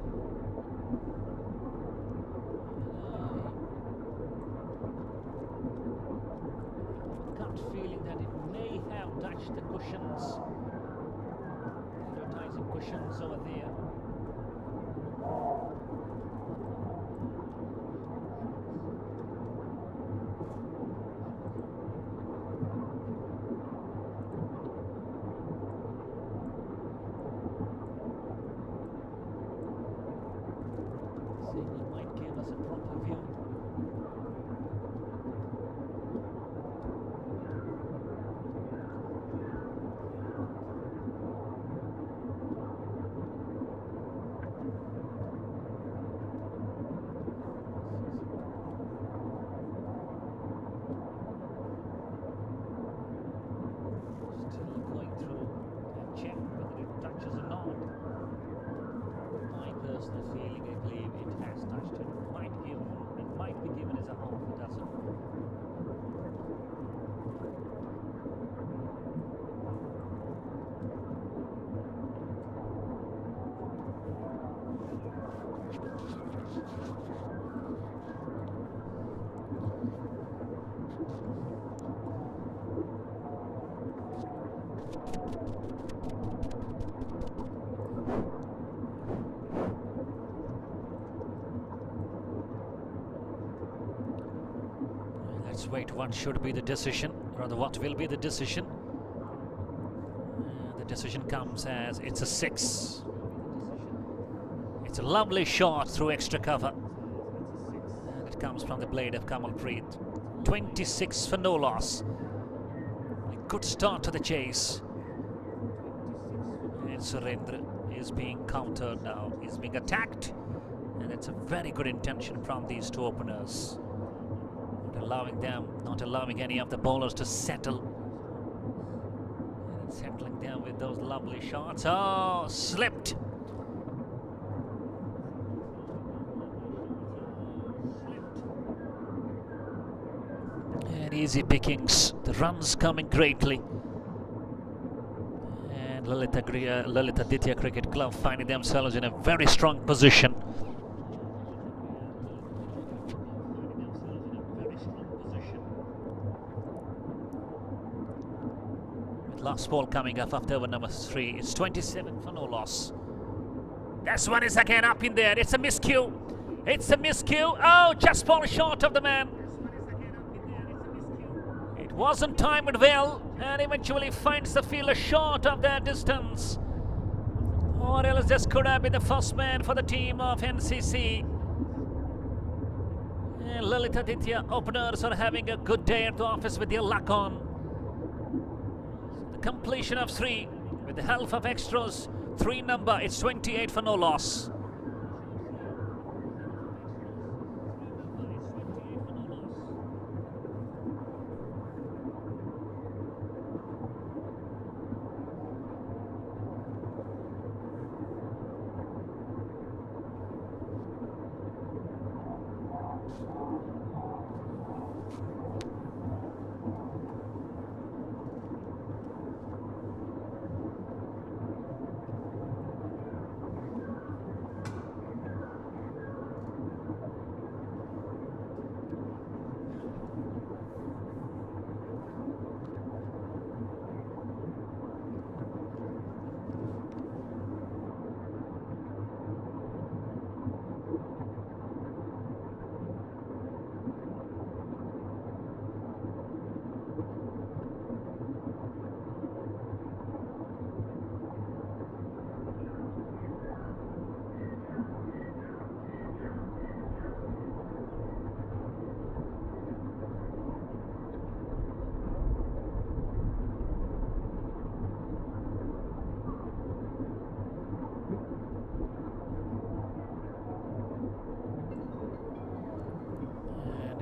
Feeling that it may have touched the cushions, advertising cushions over there. Signal might give us a proper view. Personal feeling, I believe it has touched it. It might be given as a half a dozen. Let's wait, what should be the decision, rather what will be the decision. The decision comes as it's a 6. It's a lovely shot through extra cover. And it comes from the blade of Kamalpreet. 26 for no loss. A good start to the chase. And Surendra is being countered now. He's being attacked. And it's a very good intention from these 2 openers. Not allowing any of the bowlers to settle. And settling down with those lovely shots. Oh, slipped. And easy pickings. The runs coming greatly. And Lalitaditya Cricket Club finding themselves in a very strong position. Last ball coming up after over number 3. It's 27 for no loss. This one is again up in there. It's a miscue. It's a miscue. Oh, just ball short of the man. It wasn't timed well and eventually finds the fielder short of that distance. Or else this could have been the first man for the team of NCC. And Lalitaditya openers are having a good day at the office with their luck on. The completion of 3 with the help of extras. 3 number, it's 28 for no loss.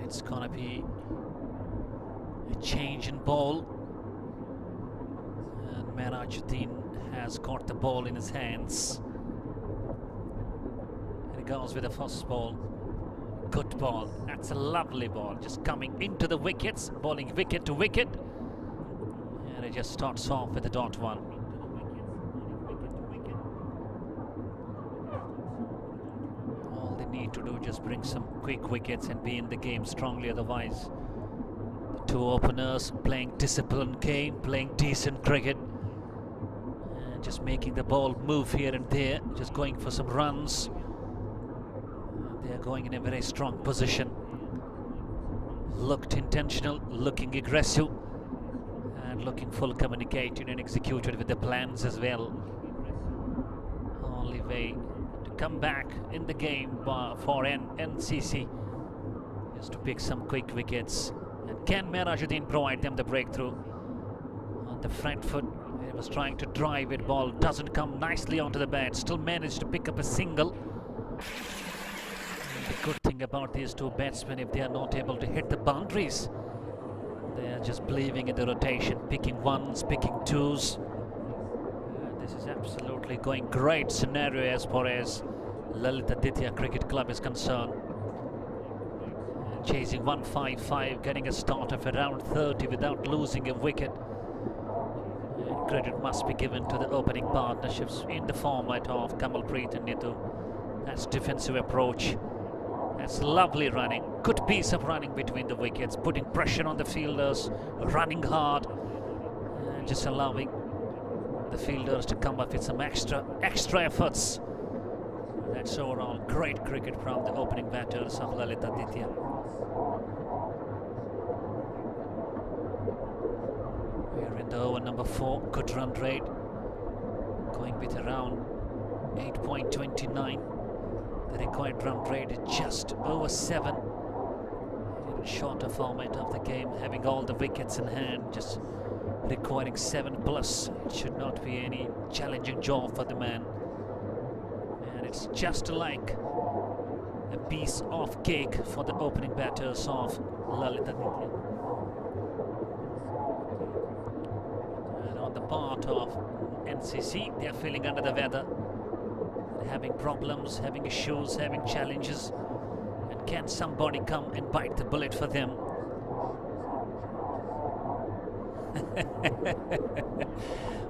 It's gonna be a change in ball, and Merajuddin has got the ball in his hands. And he goes with the first ball. Good ball. That's a lovely ball. Just coming into the wickets, bowling wicket to wicket. And it just starts off with a dot one. Need to do just bring some quick wickets and be in the game strongly. Otherwise, the 2 openers playing disciplined game, playing decent cricket, and just making the ball move here and there, just going for some runs. They are going in a very strong position. Looked intentional, looking aggressive, and looking full communicated and executed with the plans as well. Only way come back in the game for NCC is to pick some quick wickets. And can Merajuddin provide them the breakthrough? On the front foot, he was trying to drive it, ball doesn't come nicely onto the bat, still managed to pick up a single. And the good thing about these 2 batsmen, if they are not able to hit the boundaries, they are just believing in the rotation, picking 1s, picking 2s. This is absolutely going great scenario as far as Lalitaditya Cricket Club is concerned. Chasing 155, getting a start of around 30 without losing a wicket. And credit must be given to the opening partnerships in the format of Kamalpreet and Nitu. That's defensive approach. That's lovely running. Good piece of running between the wickets, putting pressure on the fielders, running hard, and just allowing the fielders to come up with some extra efforts. That's overall great cricket from the opening batters of Lalitaditya. We're in the over number 4, good run rate, going with around 8.29. The required run rate is just over 7. In shorter format of the game, having all the wickets in hand, just requiring 7+. It should not be any challenging job for the man. And it's just like a piece of cake for the opening batters of Lalitaditya. And on the part of NCC, they are feeling under the weather, having problems, having issues, having challenges. And can somebody come and bite the bullet for them?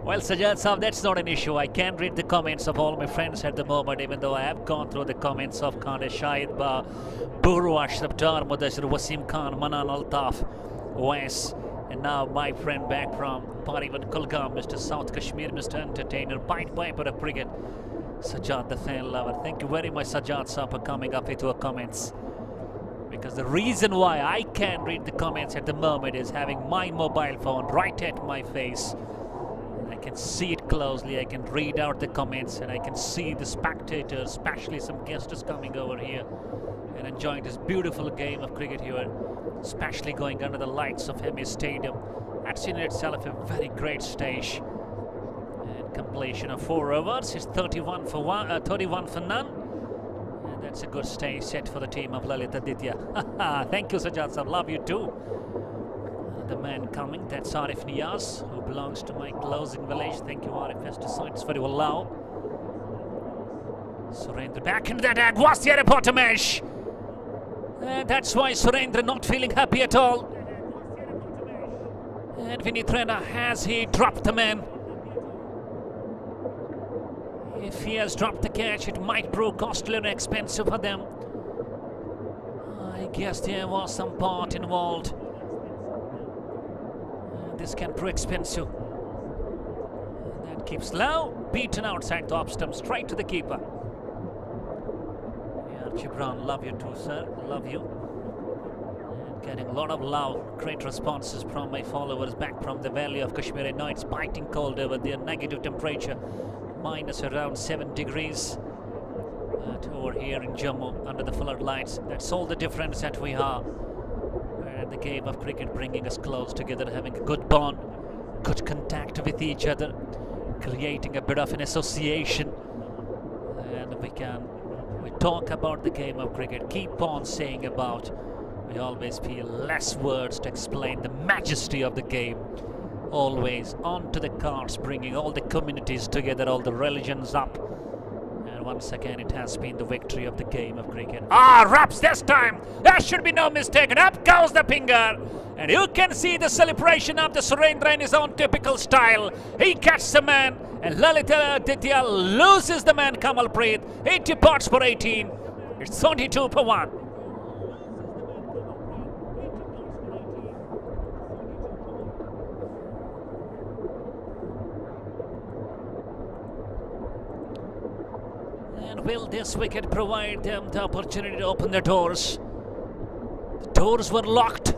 Well, Sajjad Saab, that's not an issue. I can read the comments of all my friends at the moment, even though I have gone through the comments of Khan Shahid Ba, Buru Ashraf Dar, Mudashir, Wasim Khan, Manan Altaf, Wes, And now my friend back from Parivan Kulgam, Mr. South Kashmir, Mr. Entertainer, Bite Piper of Cricket, Sajjad the fan lover. Thank you very much, Sajjad sir, for coming up with your comments. Because the reason why I can't read the comments at the moment is having my mobile phone right at my face. I can see it closely, I can read out the comments, and I can see the spectators, especially some guests coming over here and enjoying this beautiful game of cricket here, especially going under the lights of MS Stadium. That's in itself a very great stage. And completion of 4 overs is 31 for none. And that's a good stage set for the team of Lalitaditya. Thank you, Sajjad sir. Love you too. The man coming, that's Arif Niyaz, who belongs to my closing village. Thank you, Arif. Pesticides very well now. Surendra back into that ad. Was the reporter mesh? That's why Surendra not feeling happy at all. And Vinit Rana, has he dropped the man? If he has dropped the catch, it might prove costly and expensive for them. I guess there was some part involved. This can prove expensive. That keeps low, beaten outside the off stump, straight to the keeper. Yeah, Gibran, love you too, sir. Love you. And getting a lot of love, great responses from my followers back from the valley of Kashmir. I know it's biting cold over there, negative temperature, minus around 7 degrees. Over here in Jammu, under the floodlights. That's all the difference that we are. The game of cricket bringing us close together, having a good bond, good contact with each other, creating a bit of an association. And we talk about the game of cricket, keep on saying about, we always feel less words to explain the majesty of the game. Always onto the cards, bringing all the communities together, all the religions up. And once again, it has been the victory of the game of cricket. Raps this time! There should be no mistake. And up goes the finger. And you can see the celebration of the Surendra in his own typical style. He catches the man. And Lalitaditya loses the man, Kamalpreet. 8 departs for 18. It's 22 for 1. And will this wicket provide them the opportunity to open the doors? The doors were locked.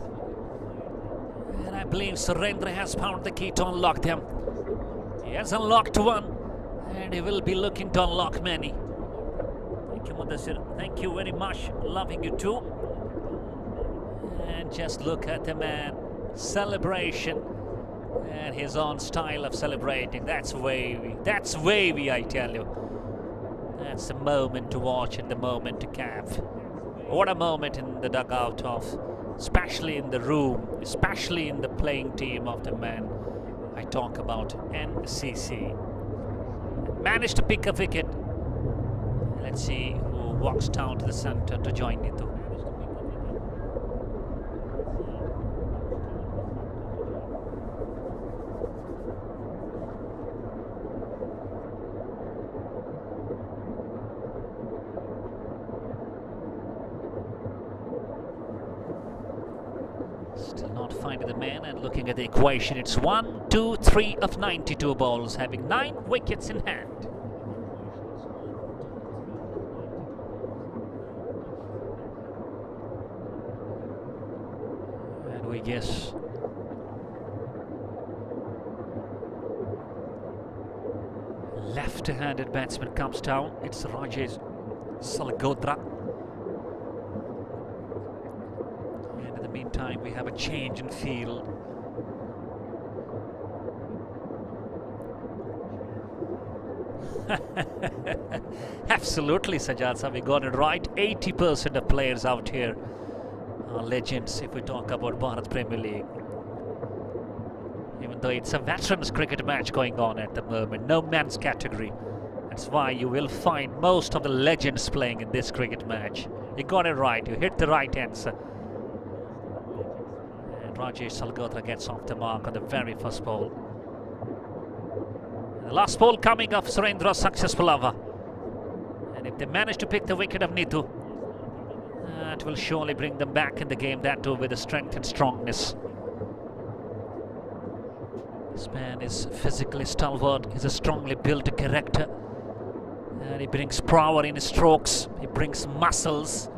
And I believe Surendra has found the key to unlock them. He has unlocked one. And he will be looking to unlock many. Thank you, Mudassir. Thank you very much. Loving you too. And just look at the man. Celebration. And his own style of celebrating. That's wavy. That's wavy, I tell you. That's the moment to watch and the moment to cap. What a moment in the dugout of, especially in the room, especially in the playing team of the man I talk about, NCC. Managed to pick a wicket. Let's see who walks down to the center to join Nitu. Still not finding the man, and looking at the equation, it's 1, 2, 3 of 92 balls, having 9 wickets in hand. And we guess left-handed batsman comes down. It's Rajesh Salgodra. Meantime, we have a change in field. Absolutely, Sajjad sir, we got it right. 80% of players out here are legends if we talk about Bharat Premier League. Even though it's a veterans cricket match going on at the moment, no man's category. That's why you will find most of the legends playing in this cricket match. You got it right, you hit the right answer. Rajesh Salgodra gets off the mark on the very first ball. The last ball coming off Surendra's successful over. And if they manage to pick the wicket of Nitu, that will surely bring them back in the game, that too with the strength and strongness. This man is physically stalwart. He's a strongly built character. And he brings power in his strokes. He brings muscles.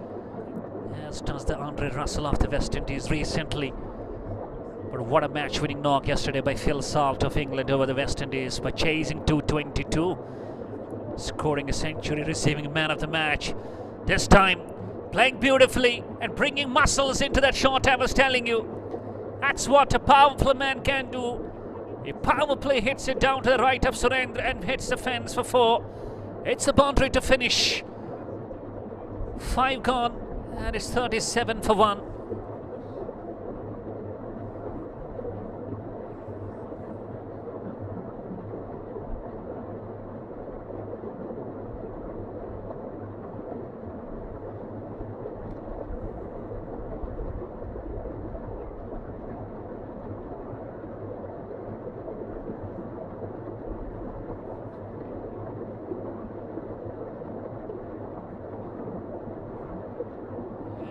As does the Andre Russell of the West Indies recently. But what a match-winning knock yesterday by Phil Salt of England over the West Indies by chasing 222. Scoring a century, receiving man of the match. This time, playing beautifully and bringing muscles into that shot I was telling you. That's what a powerful man can do. A power play hits it down to the right of Surendra and hits the fence for 4. It's a boundary to finish. 5 gone and it's 37 for 1.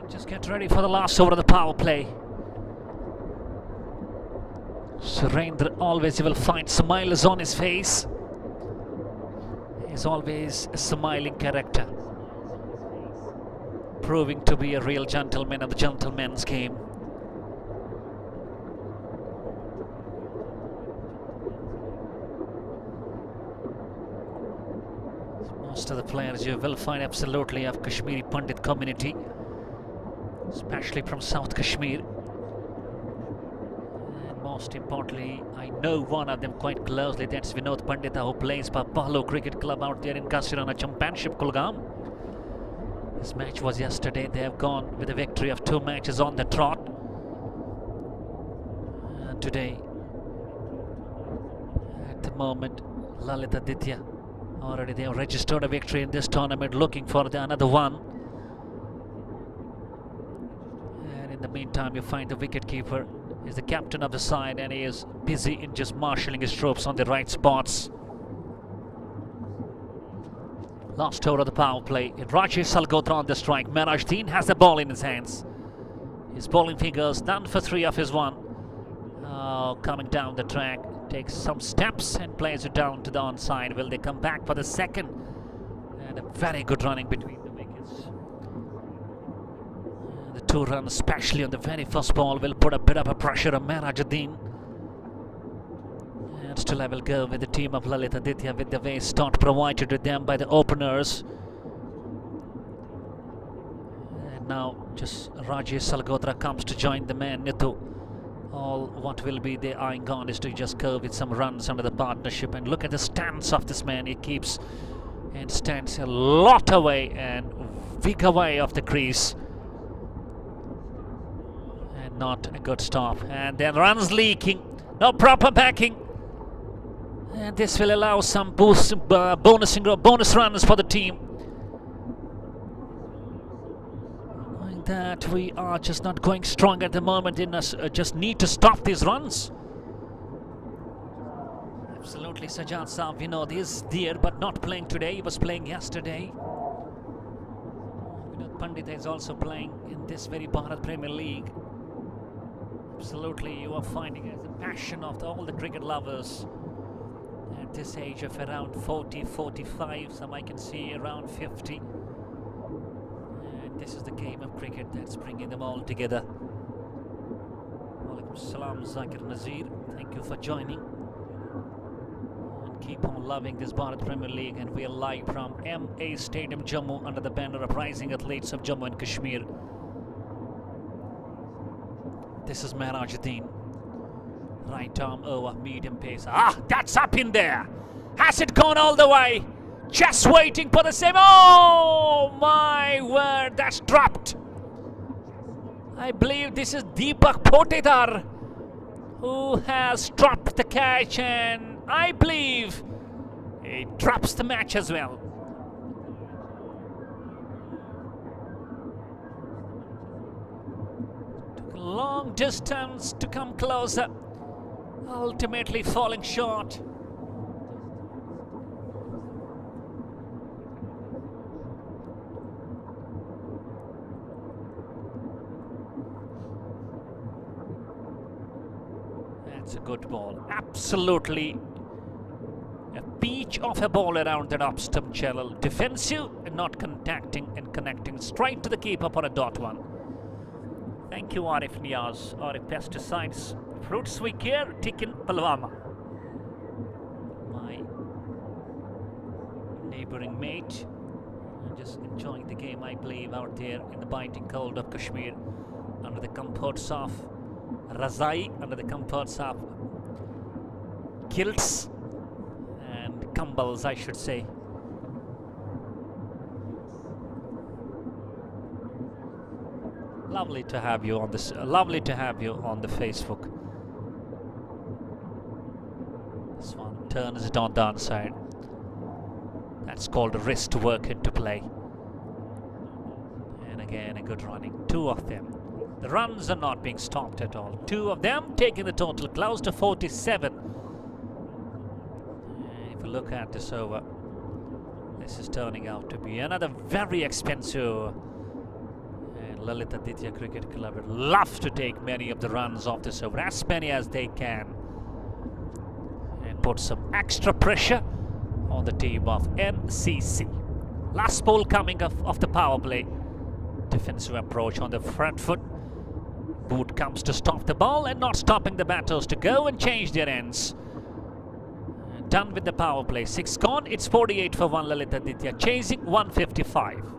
Just get ready for the last over of the power play. Surendra always will find smiles on his face. He's always a smiling character, proving to be a real gentleman of the gentleman's game. Most of the players you will find absolutely of Kashmiri Pandit community, especially from South Kashmir. And most importantly, I know one of them quite closely. That's Vinod Pandita, who plays for Pahlo Cricket Club out there in Kasirana Championship, Kulgam. This match was yesterday. They have gone with a victory of 2 matches on the trot. And today, at the moment, Lalitaditya, already they have registered a victory in this tournament, looking for another one. In the meantime, you find the wicketkeeper is the captain of the side and he is busy in just marshalling his troops on the right spots. Last over of the power play. Rajesh Salgotra on the strike. Merajdeen has the ball in his hands. His bowling figures done for 3 of his 1. Coming down the track, takes some steps and plays it down to the onside. Will they come back for the second? And a very good running between the wickets. The 2 runs, especially on the very first ball, will put a bit of a pressure on Merajdeen. And still I will go with the team of Lalitaditya with the way start provided to them by the openers. And now just Rajesh Salgotra comes to join the man Nitu. All what will be the eyeing on is to just go with some runs under the partnership. And look at the stance of this man. He keeps and stands a lot away and weak away of the crease. And not a good stop. And then runs leaking. No proper backing. And this will allow some bonus runs for the team. Knowing that we are just not going strong at the moment, in us just need to stop these runs. Absolutely, Sajjad Saab, we know is there but not playing today. He was playing yesterday. Vinod Pandita is also playing in this very Bharat Premier League. Absolutely, you are finding it as a passion of all the cricket lovers. At this age of around 40, 45, some I can see around 50. And this is the game of cricket that's bringing them all together. Walaikum Salam, Zakir Nazir. Thank you for joining. And keep on loving this Bharat Premier League. And we are live from MA Stadium, Jammu, under the banner of Rising Athletes of Jammu and Kashmir. This is Merajdeen. Right arm over, medium pace. Ah, that's up in there. Has it gone all the way? Just waiting for the save. Oh my word, that's dropped. I believe this is Deepak Potedar who has dropped the catch, and I believe he drops the match as well. Took a long distance to come closer. Ultimately falling short. That's a good ball. Absolutely a peach of a ball around that off stump channel. Defensive and not contacting and connecting straight to the keeper for a dot one. Thank you, Arif Niaz. Arif Pesticides. Fruits we care, Tikin Palwama. My neighboring mate. Just enjoying the game, I believe, out there in the biting cold of Kashmir, under the comforts of Razai, under the comforts of kilts and kambals, I should say. Lovely to have you on this. Lovely to have you on the Facebook. This one turns it on the downside. That's called a wrist work into play. And again, a good running. Two of them. The runs are not being stopped at all. Two of them taking the total close to 47. And if you look at this over, this is turning out to be another very expensive. And Lalitaditya Cricket Club would love to take many of the runs off this over, as many as they can, and put some extra pressure on the team of NCC. Last ball coming off the power play. Defensive approach on the front foot. Boot comes to stop the ball and not stopping the batters to go and change their ends. Done with the power play. 6 gone. It's 48 for 1 Lalitaditya. Chasing 155.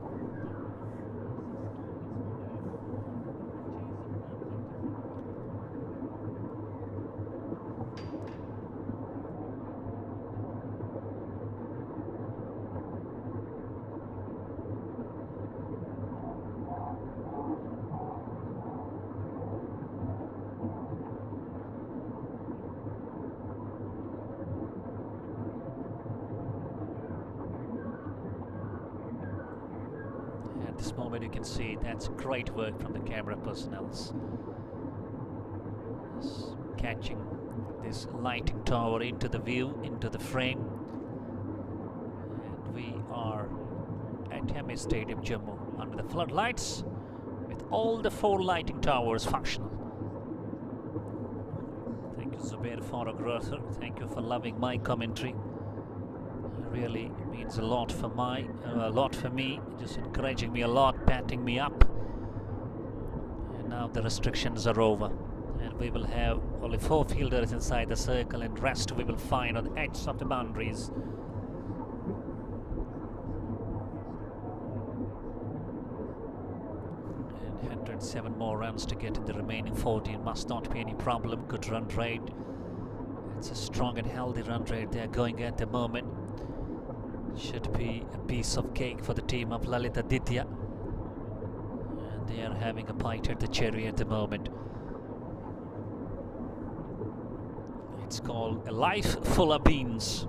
At this moment you can see that's great work from the camera personnel. Catching this lighting tower into the view, into the frame. And we are at Hemi Stadium, Jammu, under the floodlights with all the 4 lighting towers functional. Thank you, Zubair Farag. Thank you for loving my commentary. Really means a lot for me, just encouraging me a lot, patting me up. And now the restrictions are over, and we will have only 4 fielders inside the circle, and rest we will find on the edge of the boundaries. And 107 more runs to get in the remaining 14. Must not be any problem. Good run rate. It's a strong and healthy run rate they are going at the moment. Should be a piece of cake for the team of Lalitaditya, and they are having a bite at the cherry at the moment. It's called a life full of beans,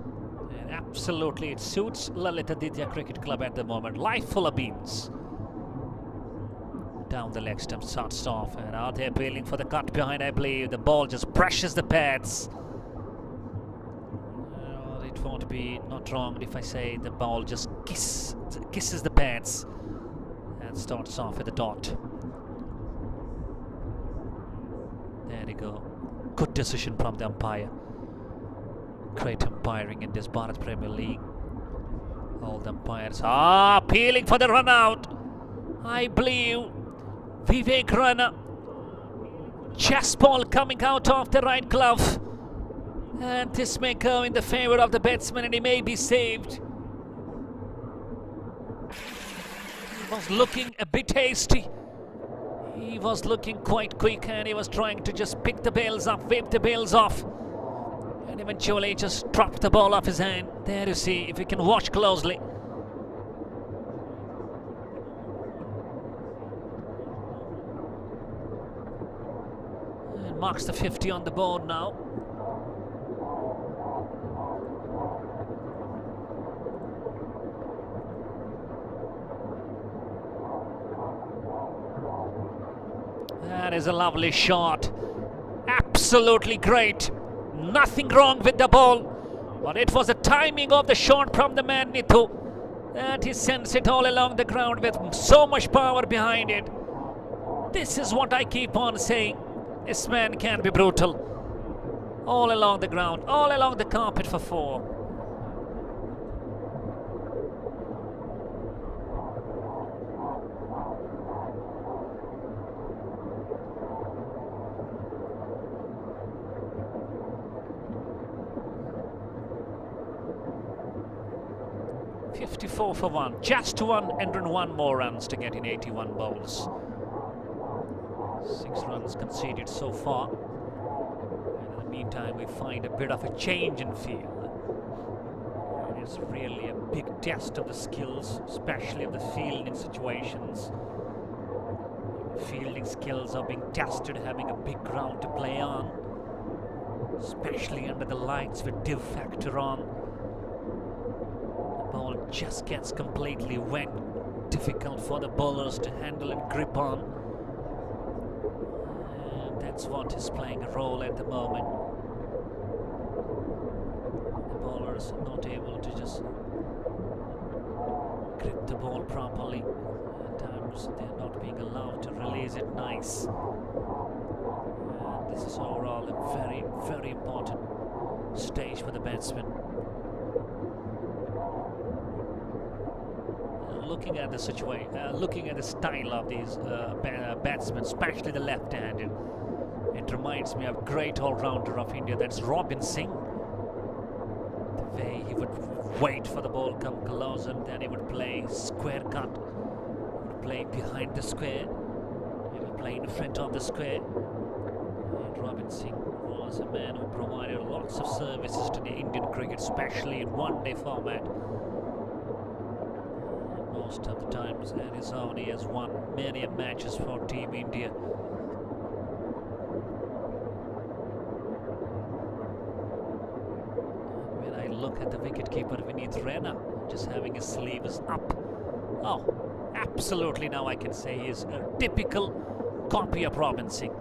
and absolutely it suits Lalitaditya Cricket Club at the moment. Life full of beans. Down the leg stump starts off, and out there appealing for the cut behind. I believe the ball just brushes the pads. It won't be not wrong if I say the ball just kisses the pads and starts off with a dot. There you go. Good decision from the umpire. Great umpiring in this Bharat Premier League. All the umpires are appealing for the run out. I believe Vivek Rana. Chess ball coming out of the right glove. And this may go in the favor of the batsman, and he may be saved. He was looking a bit hasty. He was looking quite quick, and he was trying to just pick the bails up, whip the bails off. And eventually just dropped the ball off his hand. There you see, if you can watch closely. And marks the 50 on the board now. That is a lovely shot. Absolutely great. Nothing wrong with the ball. But it was the timing of the shot from the man Nithu. And he sends it all along the ground with so much power behind it. This is what I keep on saying. This man can be brutal. All along the ground, all along the carpet for 4. .54 for 1, just 101 more runs to get in 81 bowls. 6 runs conceded so far. And in the meantime, we find a bit of a change in field. And it's really a big test of the skills, especially of the fielding situations. Fielding skills are being tested, having a big ground to play on, especially under the lights with div factor on. Ball just gets completely wet, difficult for the bowlers to handle and grip on, and that's what is playing a role at the moment. The bowlers are not able to just grip the ball properly. At times they're not being allowed to release it nice, and this is overall a very, very important stage for the batsmen. Looking at the situation, looking at the style of these batsmen, especially the left-handed, it reminds me of a great all-rounder of India, that's Robin Singh. The way he would wait for the ball come close and then he would play square cut, he would play behind the square, he would play in front of the square. And Robin Singh was a man who provided lots of services to the Indian cricket, especially in one-day format. Most of the times on his own, he has won many matches for Team India. When I look at the wicketkeeper Vineet Raina, just having his sleeves up, oh, absolutely, now I can say he is a typical copy of Robin Singh.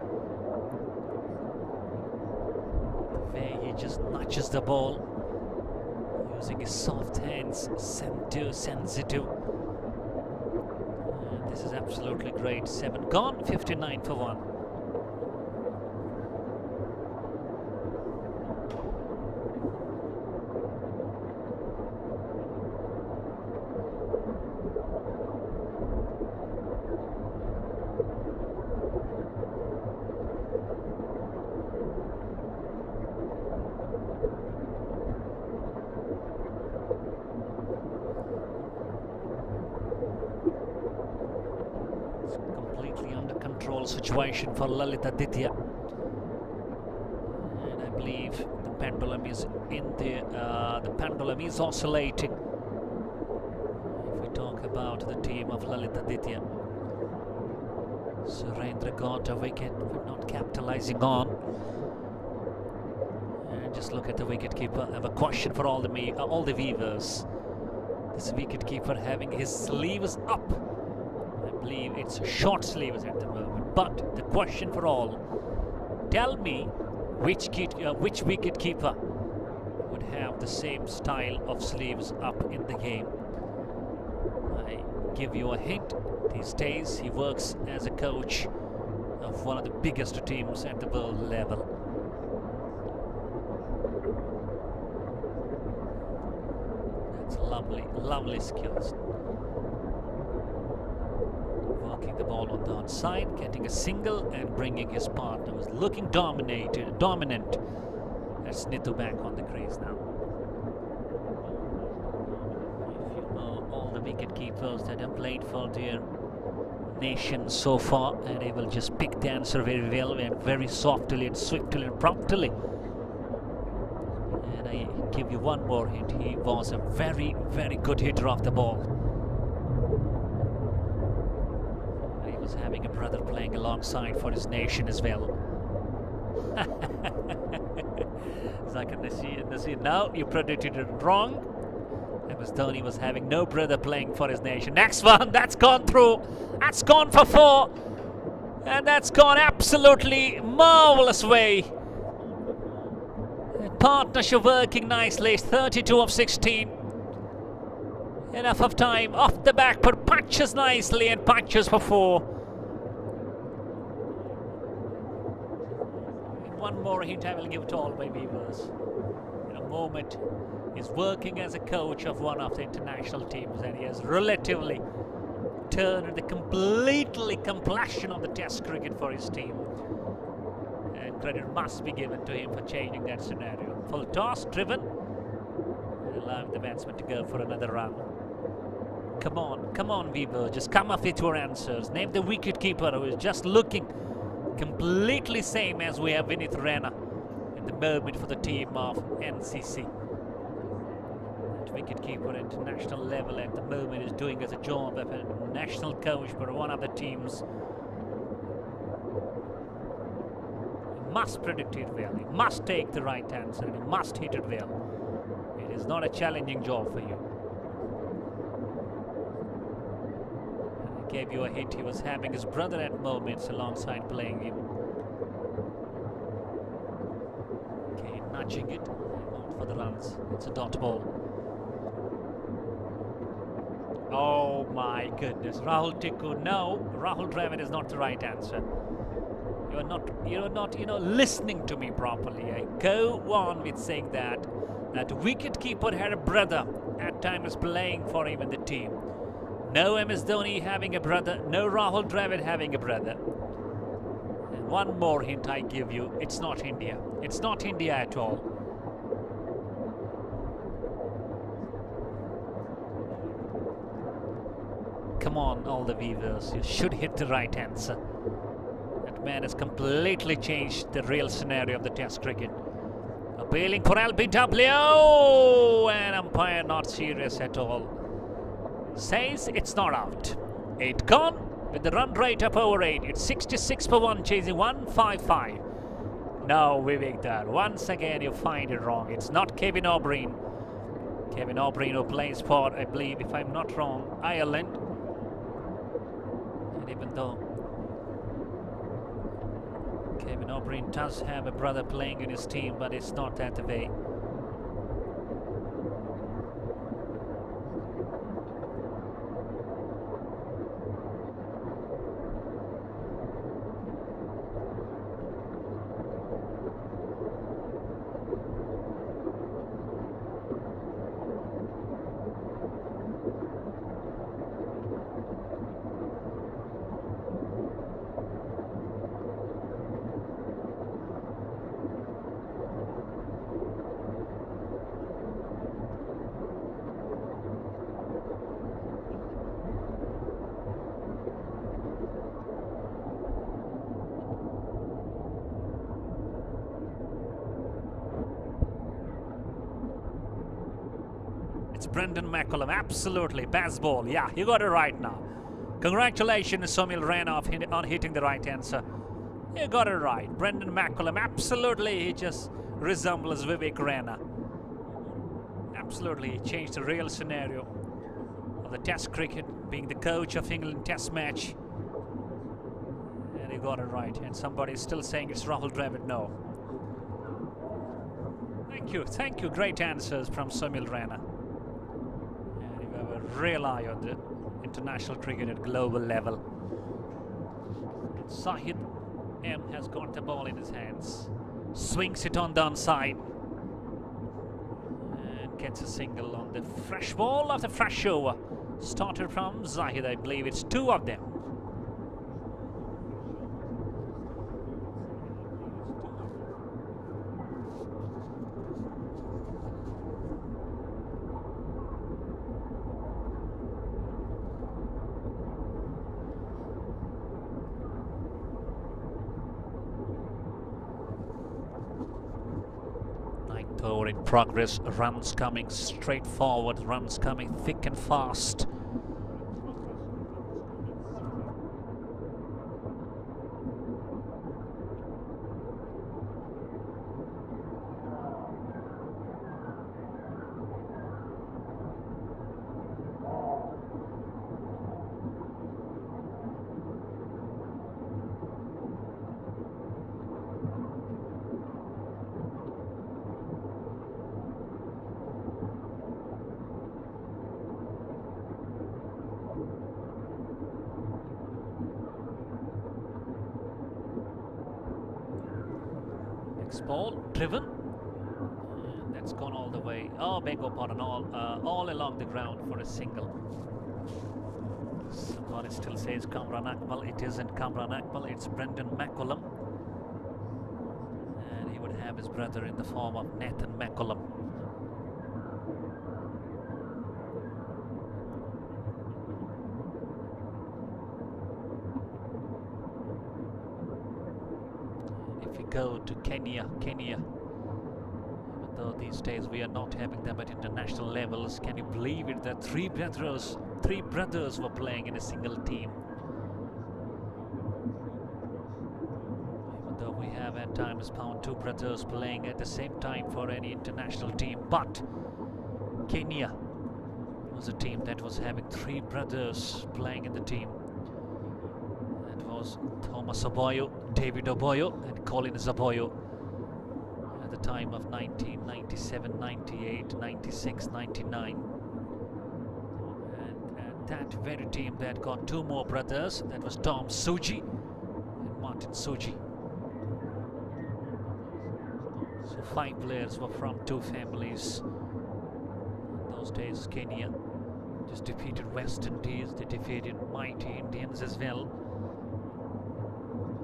The way he just nudges the ball, using his soft hands, sensitive. This is absolutely great. 7 gone, 59 for 1. Situation for Lalitaditya, and I believe the pendulum is in the pendulum is oscillating. If we talk about the team of Lalitaditya, Surendra got a wicket but not capitalizing on. And just look at the wicketkeeper. I have a question for all the viewers. This wicketkeeper having his sleeves up. I believe it's short sleeves at the moment. But the question for all, tell me which wicketkeeper would have the same style of sleeves up in the game. I give you a hint. These days he works as a coach of one of the biggest teams at the world level. That's lovely, lovely skills. Working the ball on the outside, getting a single and bringing his partner, was looking dominant. That's Nithu back on the crease now. If you know all the wicket keepers that have played for their nation so far, and they will just pick the answer very well and very softly and swiftly and promptly. And I give you one more hint. He was a very, very good hitter of the ball. Was having a brother playing alongside for his nation as well. Zakir Nasir, now you predicted it wrong. MS Dhoni was having no brother playing for his nation. Next one, that's gone through. That's gone for 4. And that's gone absolutely marvelous way. Partnership working nicely. 32 of 16. Enough of time off the back, but punches nicely and punches for 4. one more hint I will give to all my viewers. In a moment, he's working as a coach of one of the international teams, and he has relatively turned the completely complexion of the Test cricket for his team. And credit must be given to him for changing that scenario. Full toss, driven, allowing the batsman to go for another run. Come on, Weaver, just come up with your answers. Name the wicketkeeper who is just looking completely same as we have Vinith Rana in the moment for the team of NCC. That wicketkeeper at international level at the moment is doing as a job of a national coach for one of the teams. He must predict it well, he must take the right answer, and he must hit it well. It is not a challenging job for you. Gave you a hint, he was having his brother at moments alongside playing him. Okay, nudging it, out for the runs. It's a dot ball. Oh my goodness, Rahul Tikku. No, Rahul Dravid is not the right answer. You're not, listening to me properly. I go on with saying that wicketkeeper had a brother at times playing for him in the team. No MS Dhoni having a brother, no Rahul Dravid having a brother. And one more hint I give you, it's not India. It's not India at all. Come on, all the viewers, you should hit the right answer. That man has completely changed the real scenario of the Test cricket. Appealing for LBW, and umpire not serious at all. Says it's not out. 8 gone with the run rate up over 8. It's 66 for 1, chasing 155. No, Vivek there. Once again, you find it wrong. It's not Kevin O'Brien. Kevin O'Brien who plays for, I believe, if I'm not wrong, Ireland. And even though Kevin O'Brien does have a brother playing in his team, but it's not that way. Brendan McCullum, absolutely, baseball. Yeah, you got it right now. Congratulations, Somil Rana, on hitting the right answer. You got it right. Brendan McCullum, absolutely, he just resembles Vivek Rana. Absolutely, he changed the real scenario of the Test cricket, being the coach of England Test match. And he got it right. And somebody's still saying it's Rahul Dravid. No. Thank you. Great answers from Somil Rana. Real eye on the international cricket at global level. Zahid M has got the ball in his hands, swings it on the onside, and gets a single on the fresh ball of the fresh over. Started from Zahid, I believe it's 2 of them. Over in progress, runs coming straight forward, runs coming thick and fast. ball driven. And that's gone all the way. Oh, beg your pardon, all along the ground for a single. Somebody still says Kamran Akmal. It isn't Kamran Akmal, it's Brendan McCullum. And he would have his brother in the form of Nathan McCullum. If we go to Kenya, even though these days we are not having them at international levels, can you believe it that three brothers were playing in a single team? Even though we have at times found two brothers playing at the same time for any international team, but Kenya was a team that was having three brothers playing in the team. That was Thomas Oboyo, David Oboyo and Colin Zaboyo at the time of 1997, 98, 96, 99. And that very team that got two more brothers, that was Tom Suji and Martin Suji. So 5 players were from 2 families. In those days Kenya just defeated West Indies, they defeated mighty Indians as well.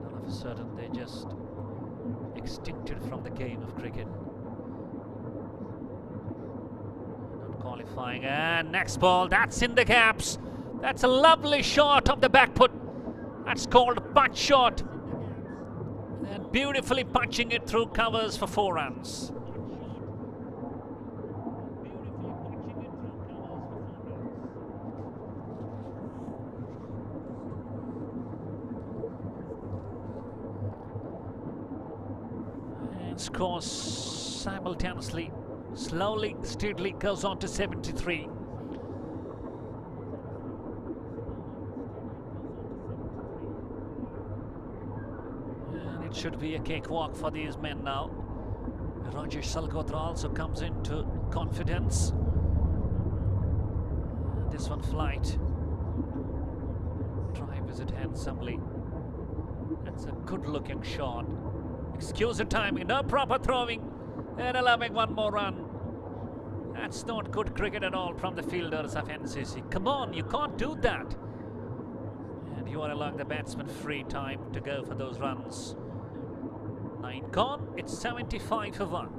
All of a sudden they just extincted from the game of cricket. Not qualifying, and next ball, that's in the gaps. That's a lovely shot of the back foot. That's called a punch shot, and beautifully punching it through covers for 4 runs. Scores simultaneously, slowly, steadily goes on to 73. And it should be a cakewalk for these men now. Rajesh Salgotra also comes into confidence. This one flight drives it handsomely. That's a good looking shot. Excuse the timing, no proper throwing, and allowing one more run. That's not good cricket at all from the fielders of NCC. Come on, you can't do that. And you are allowing the batsman free time to go for those runs. 9 gone, it's 75 for 1.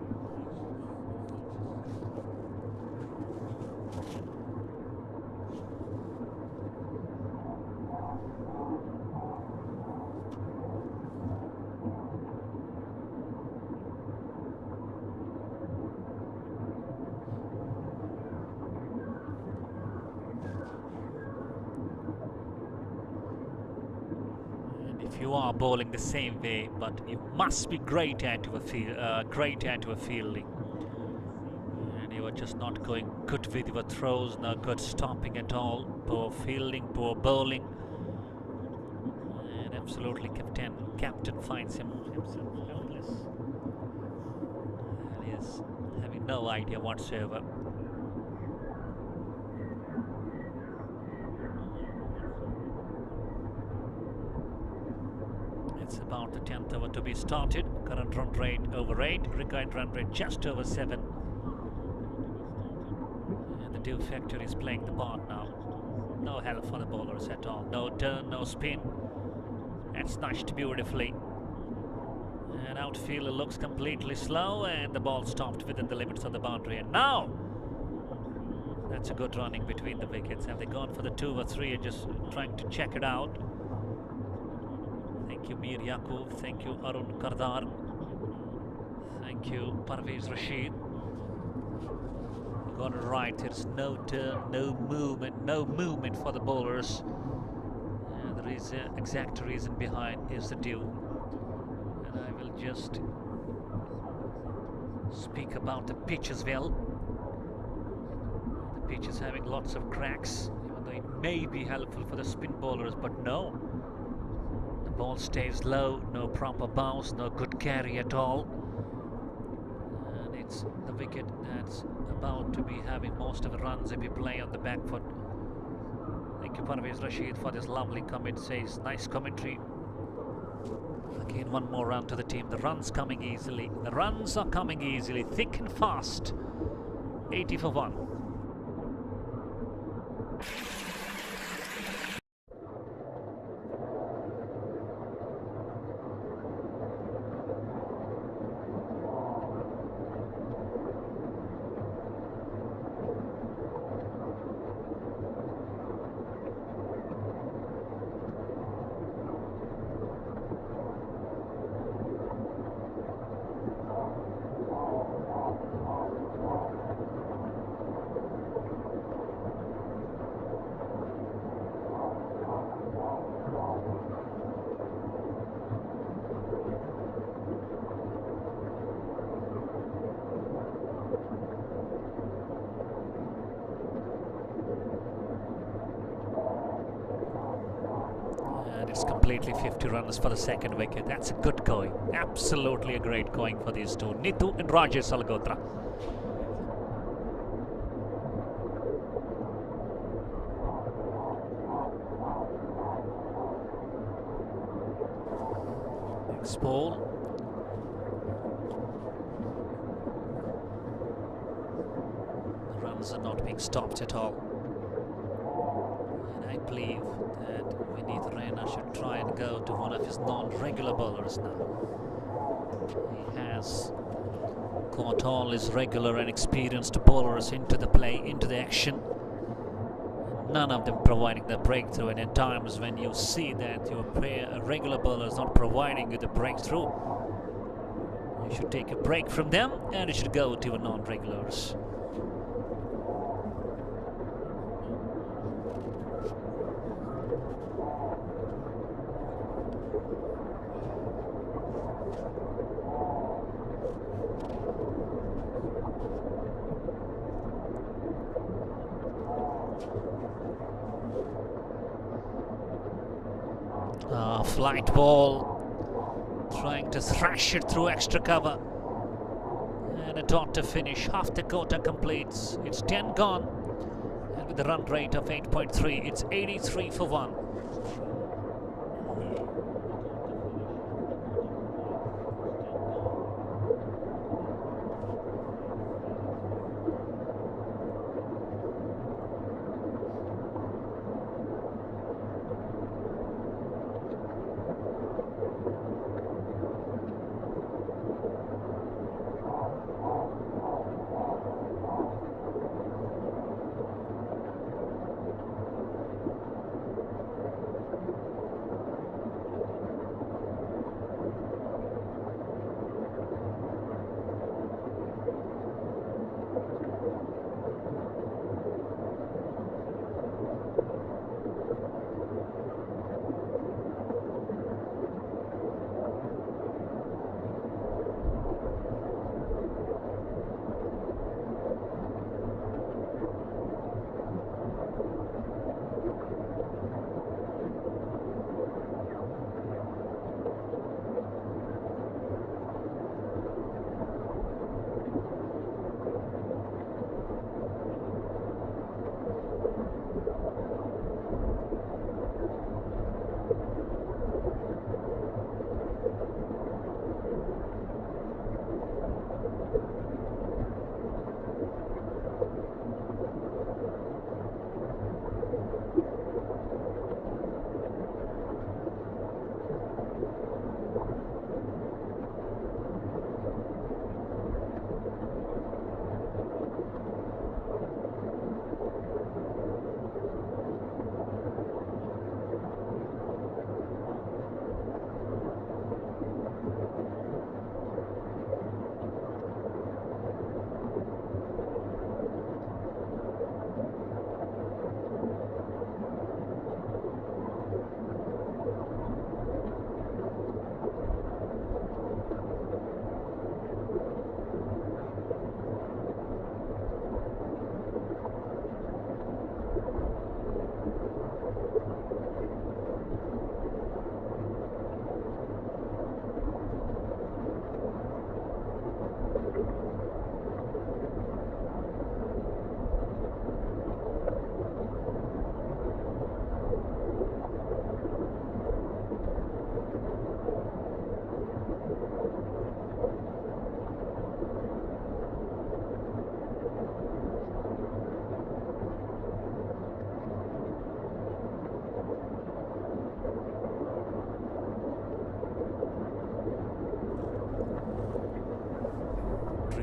You are bowling the same way, but you must be great at your fielding. And you are just not going good with your throws, no good stopping at all. Poor fielding, poor bowling, and absolutely captain finds himself helpless. And he is having no idea whatsoever. It's about the 10th over to be started. Current run rate over 8, required run rate just over 7. And the dew factor is playing the part now. No help for the bowlers at all. No turn, no spin. And snatched beautifully. And outfield looks completely slow, and the ball stopped within the limits of the boundary. And now, that's a good running between the wickets. Have they gone for the 2 or 3 and just trying to check it out? Thank you Mir Yaqub, thank you Arun Kardar, thank you Parvez Rashid. You got it right, there's no turn, no movement for the bowlers. The exact reason behind is the dew. And I will just speak about the pitch as well. The pitch is having lots of cracks, even though it may be helpful for the spin bowlers, but no. Ball stays low, no proper bounce, no good carry at all. And it's the wicket that's about to be having most of the runs if you play on the back foot. Thank you Parvez Rashid for this lovely comment. Says nice commentary Again, one more run to the team. The runs coming easily. The runs are coming easily, thick and fast. 80 for 1. And it's completely 50 runs for the second wicket. That's a good going. Absolutely a great going for these two, Nitu and Rajesh Algotra. Next ball. The runs are not being stopped at all. And I believe that Vineet Raina should try and go to one of his non-regular bowlers now. He has got all his regular and experienced bowlers into the play, into the action. None of them providing the breakthrough, and at times when you see that your regular bowler is not providing you the breakthrough, you should take a break from them and you should go to your non-regulars. Flight ball, trying to thrash it through extra cover, and a dot to finish. Half the quota completes. It's 10 gone, and with the run rate of 8.3, it's 83 for 1.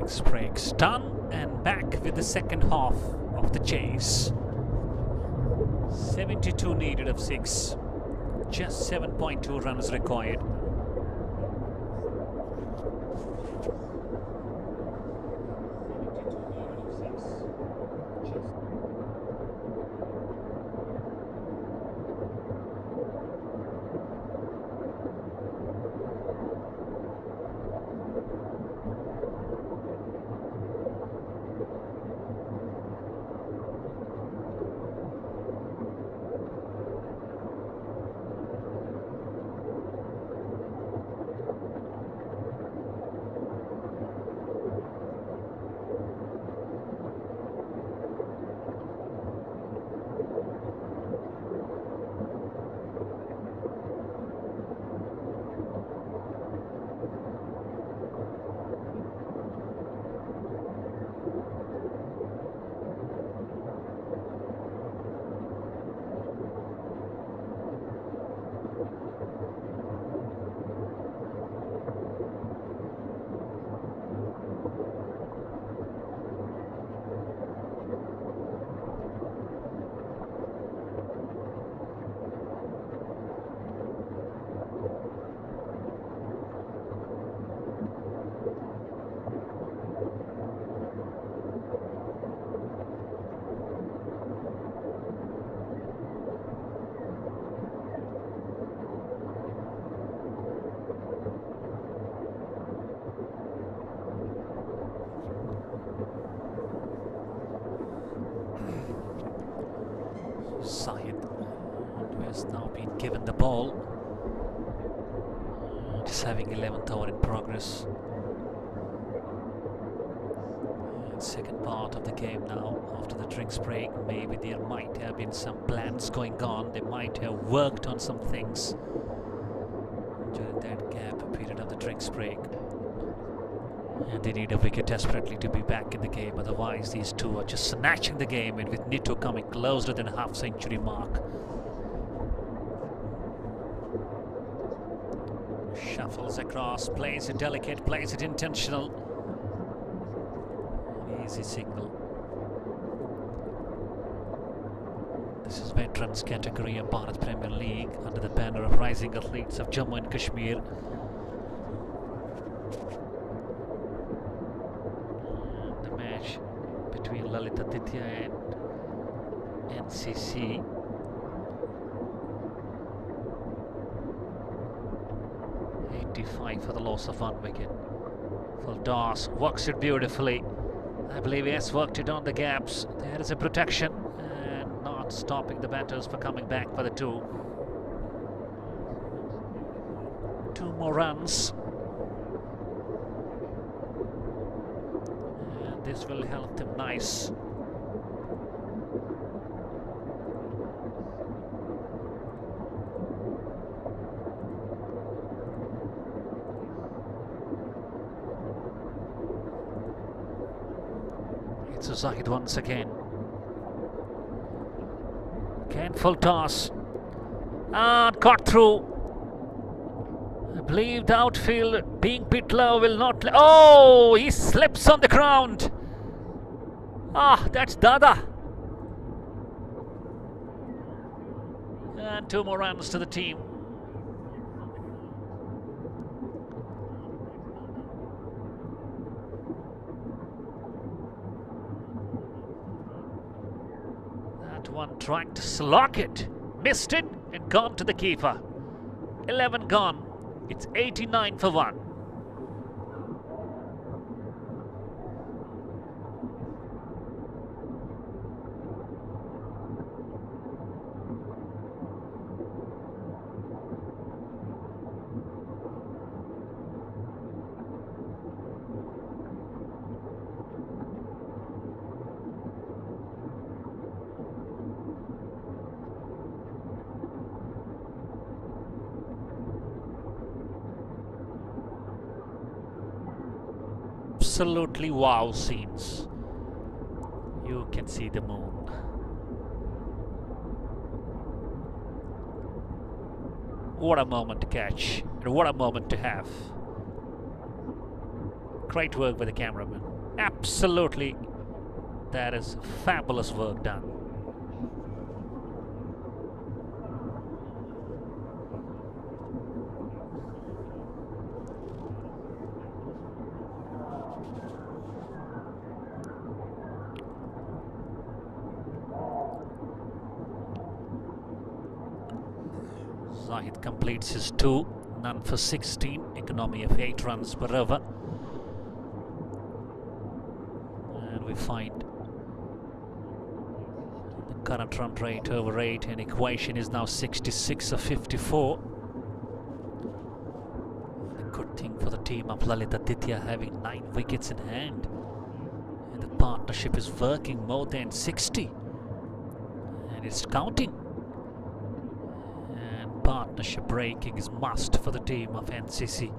drinks breaks done, and back with the second half of the chase. 72 needed of 6. Just 7.2 runs required. Syed, who has now been given the ball, just having 11th over in progress. And second part of the game now, after the drinks break. Maybe there might have been some plans going on. They might have worked on some things during that gap period of the drinks break. And they need a wicket desperately to be back in the game. Otherwise, these two are just snatching the game in, with Nitto coming closer than a half-century mark. Shuffles across, plays it delicate, plays it intentional. An easy single. This is veterans category of Bharat Premier League under the banner of Rising Athletes of Jammu and Kashmir. Between Lalitaditya and NCC. For the loss of 1 wicket. Fuldas works it beautifully. I believe he has worked it on the gaps. There is a protection and not stopping the batters for coming back for the 2. 2 more runs. And this will help them nice. It's a Zahid once again. Full toss. And got through. I believe the outfield being bit low will not... Oh, he slips on the ground. Ah, that's Dada. And 2 more runs to the team. One trying to slog it, missed it and gone to the keeper. 11 gone. It's 89 for 1. Absolutely wow scenes. You can see the moon. What a moment to catch, and what a moment to have. Great work by the cameraman. Absolutely, that is fabulous work done. Zahid completes his 2, none for 16, economy of 8 runs per over. And we find the current run rate over 8, and equation is now 66 of 54. And a good thing for the team of Lalitaditya having 9 wickets in hand. And the partnership is working more than 60. And it's counting. Partnership breaking is must for the team of NCC.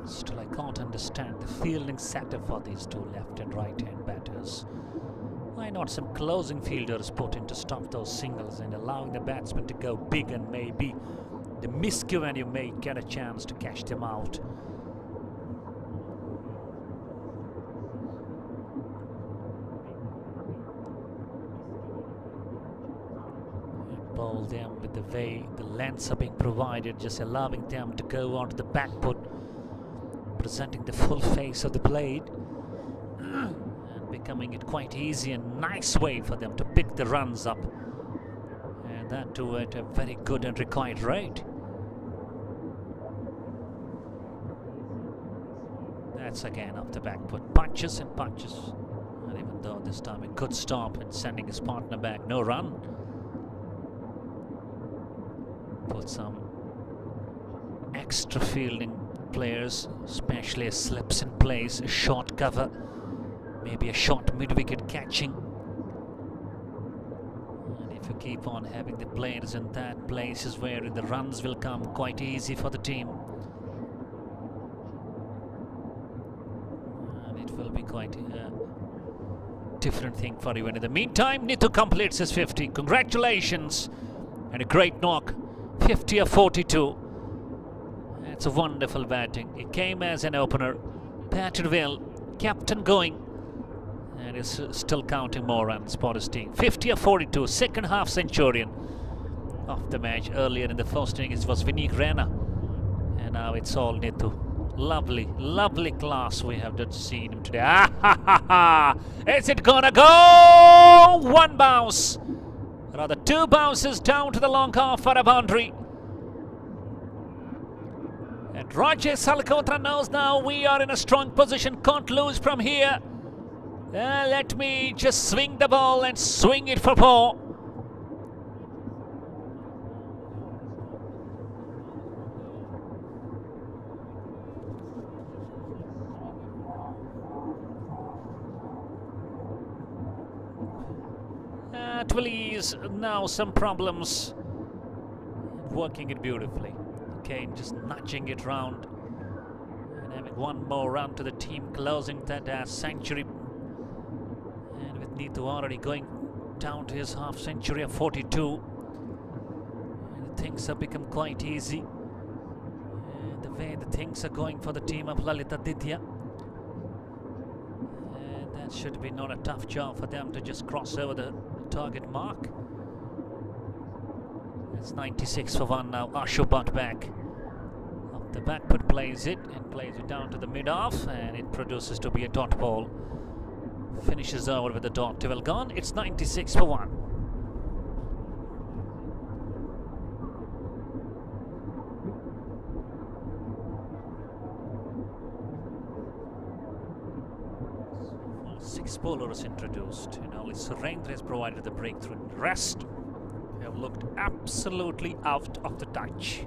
Still, I can't understand the fielding setup for these two left and right hand batters. Why not some closing fielders put in to stop those singles and allowing the batsman to go big, and maybe the miscue when you may get a chance to catch them out. Bowl them with the way the lengths are being provided, just allowing them to go onto the back foot, presenting the full face of the blade and becoming it quite easy and nice way for them to pick the runs up, and that too at a very good and required rate. That's again off the back foot, punches and punches, and even though this time a good stop and sending his partner back, no run. Put some extra fielding players, especially slips in place, a short cover, maybe a short mid-wicket catching. And if you keep on having the players in that places where the runs will come quite easy for the team, and it will be quite a different thing for you. And in the meantime, Nitu completes his 50. Congratulations, and a great knock, 50 of 42. It's a wonderful batting. He came as an opener, batted well, kept on going, and is still counting more runs for his team. 50 of 42, second half centurion of the match. Earlier in the first innings it was Vinny Rana, and now it's all Nitu. Lovely, lovely class we have just seen him today. Ah, ha, ha, ha. Is it gonna go? One bounce, rather 2 bounces down to the long half for a boundary. And Rajesh Salkotra knows now we are in a strong position, can't lose from here. Let me just swing the ball and swing it for 4. That will ease now some problems. Working it beautifully. Kane just nudging it round and having one more run to the team, closing that century. And with Nitu already going down to his half century of 42, and things have become quite easy. And the way the things are going for the team of Lalitaditya, and that should be not a tough job for them to just cross over the target mark. It's 96 for 1 now. Ashubat back. Up the back foot plays it and plays it down to the mid-off, and it produces to be a dot ball. Finishes over with the dot. 12 gone. It's 96 for 1. Six bowlers introduced. Only Surendra has provided the breakthrough. The rest have looked absolutely out of the touch.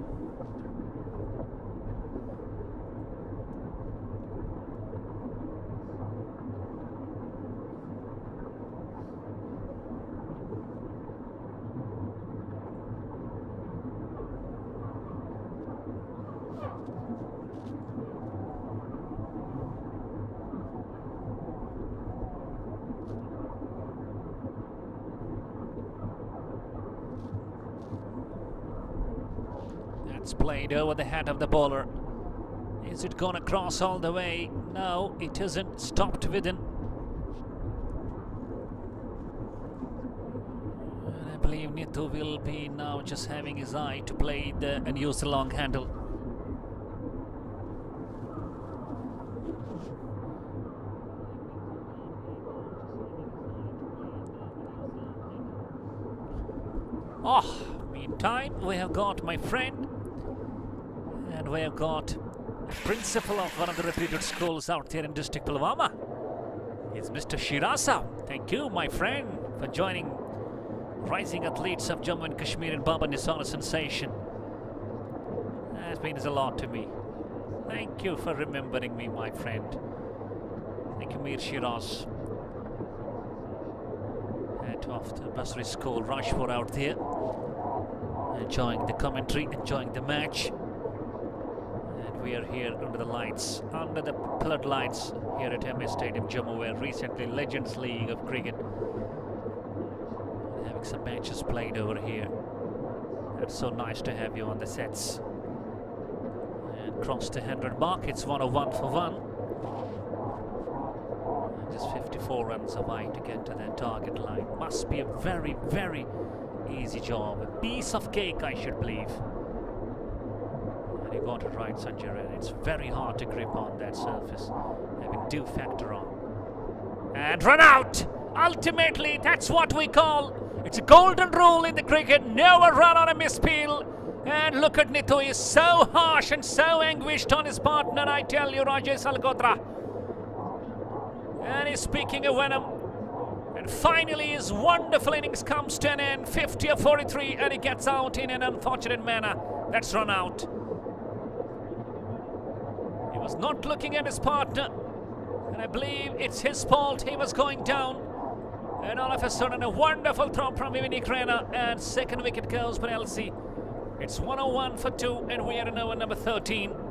It's played over the head of the bowler. Is it gonna cross all the way? No, it isn't. Stopped within. And I believe Nitu will be now just having his eye to play and use the long handle. Oh, meantime, we have got my friend, and we have got a principal of one of the reputed schools out there in District Pulwama. It's Mr. Shirasa. Thank you, my friend, for joining Rising Athletes of Jammu and Kashmir and Baba Nisar sensation. That means a lot to me. Thank you for remembering me, my friend. Thank you, Mir Shiraz. Head of the Basri School, Rashpur out there. Enjoying the commentary, enjoying the match. And we are here under the lights, under the pillared lights here at MS Stadium, Jammu, where recently Legends League of Cricket having some matches played over here. It's so nice to have you on the sets. And crossed the 100 mark, it's 101 for 1. And just 54 runs away to get to that target line. Must be a very, very easy job. A piece of cake, I should believe. And you got it right, Sanjay Reddy. It's very hard to grip on that surface, having due factor on. And run out! Ultimately, that's what we call. It's a golden rule in the cricket. Never run on a mispeel. And look at Nitu. He's so harsh and so anguished on his partner, I tell you, Rajesh Algotra. And he's speaking of venom. And finally, his wonderful innings comes to an end. 50 of 43, and he gets out in an unfortunate manner. That's run out. He was not looking at his partner, and I believe it's his fault. He was going down, and all of a sudden, a wonderful throw from Vivini Krena, and second wicket goes for LC. It's 101 for 2, and we are in over number 13.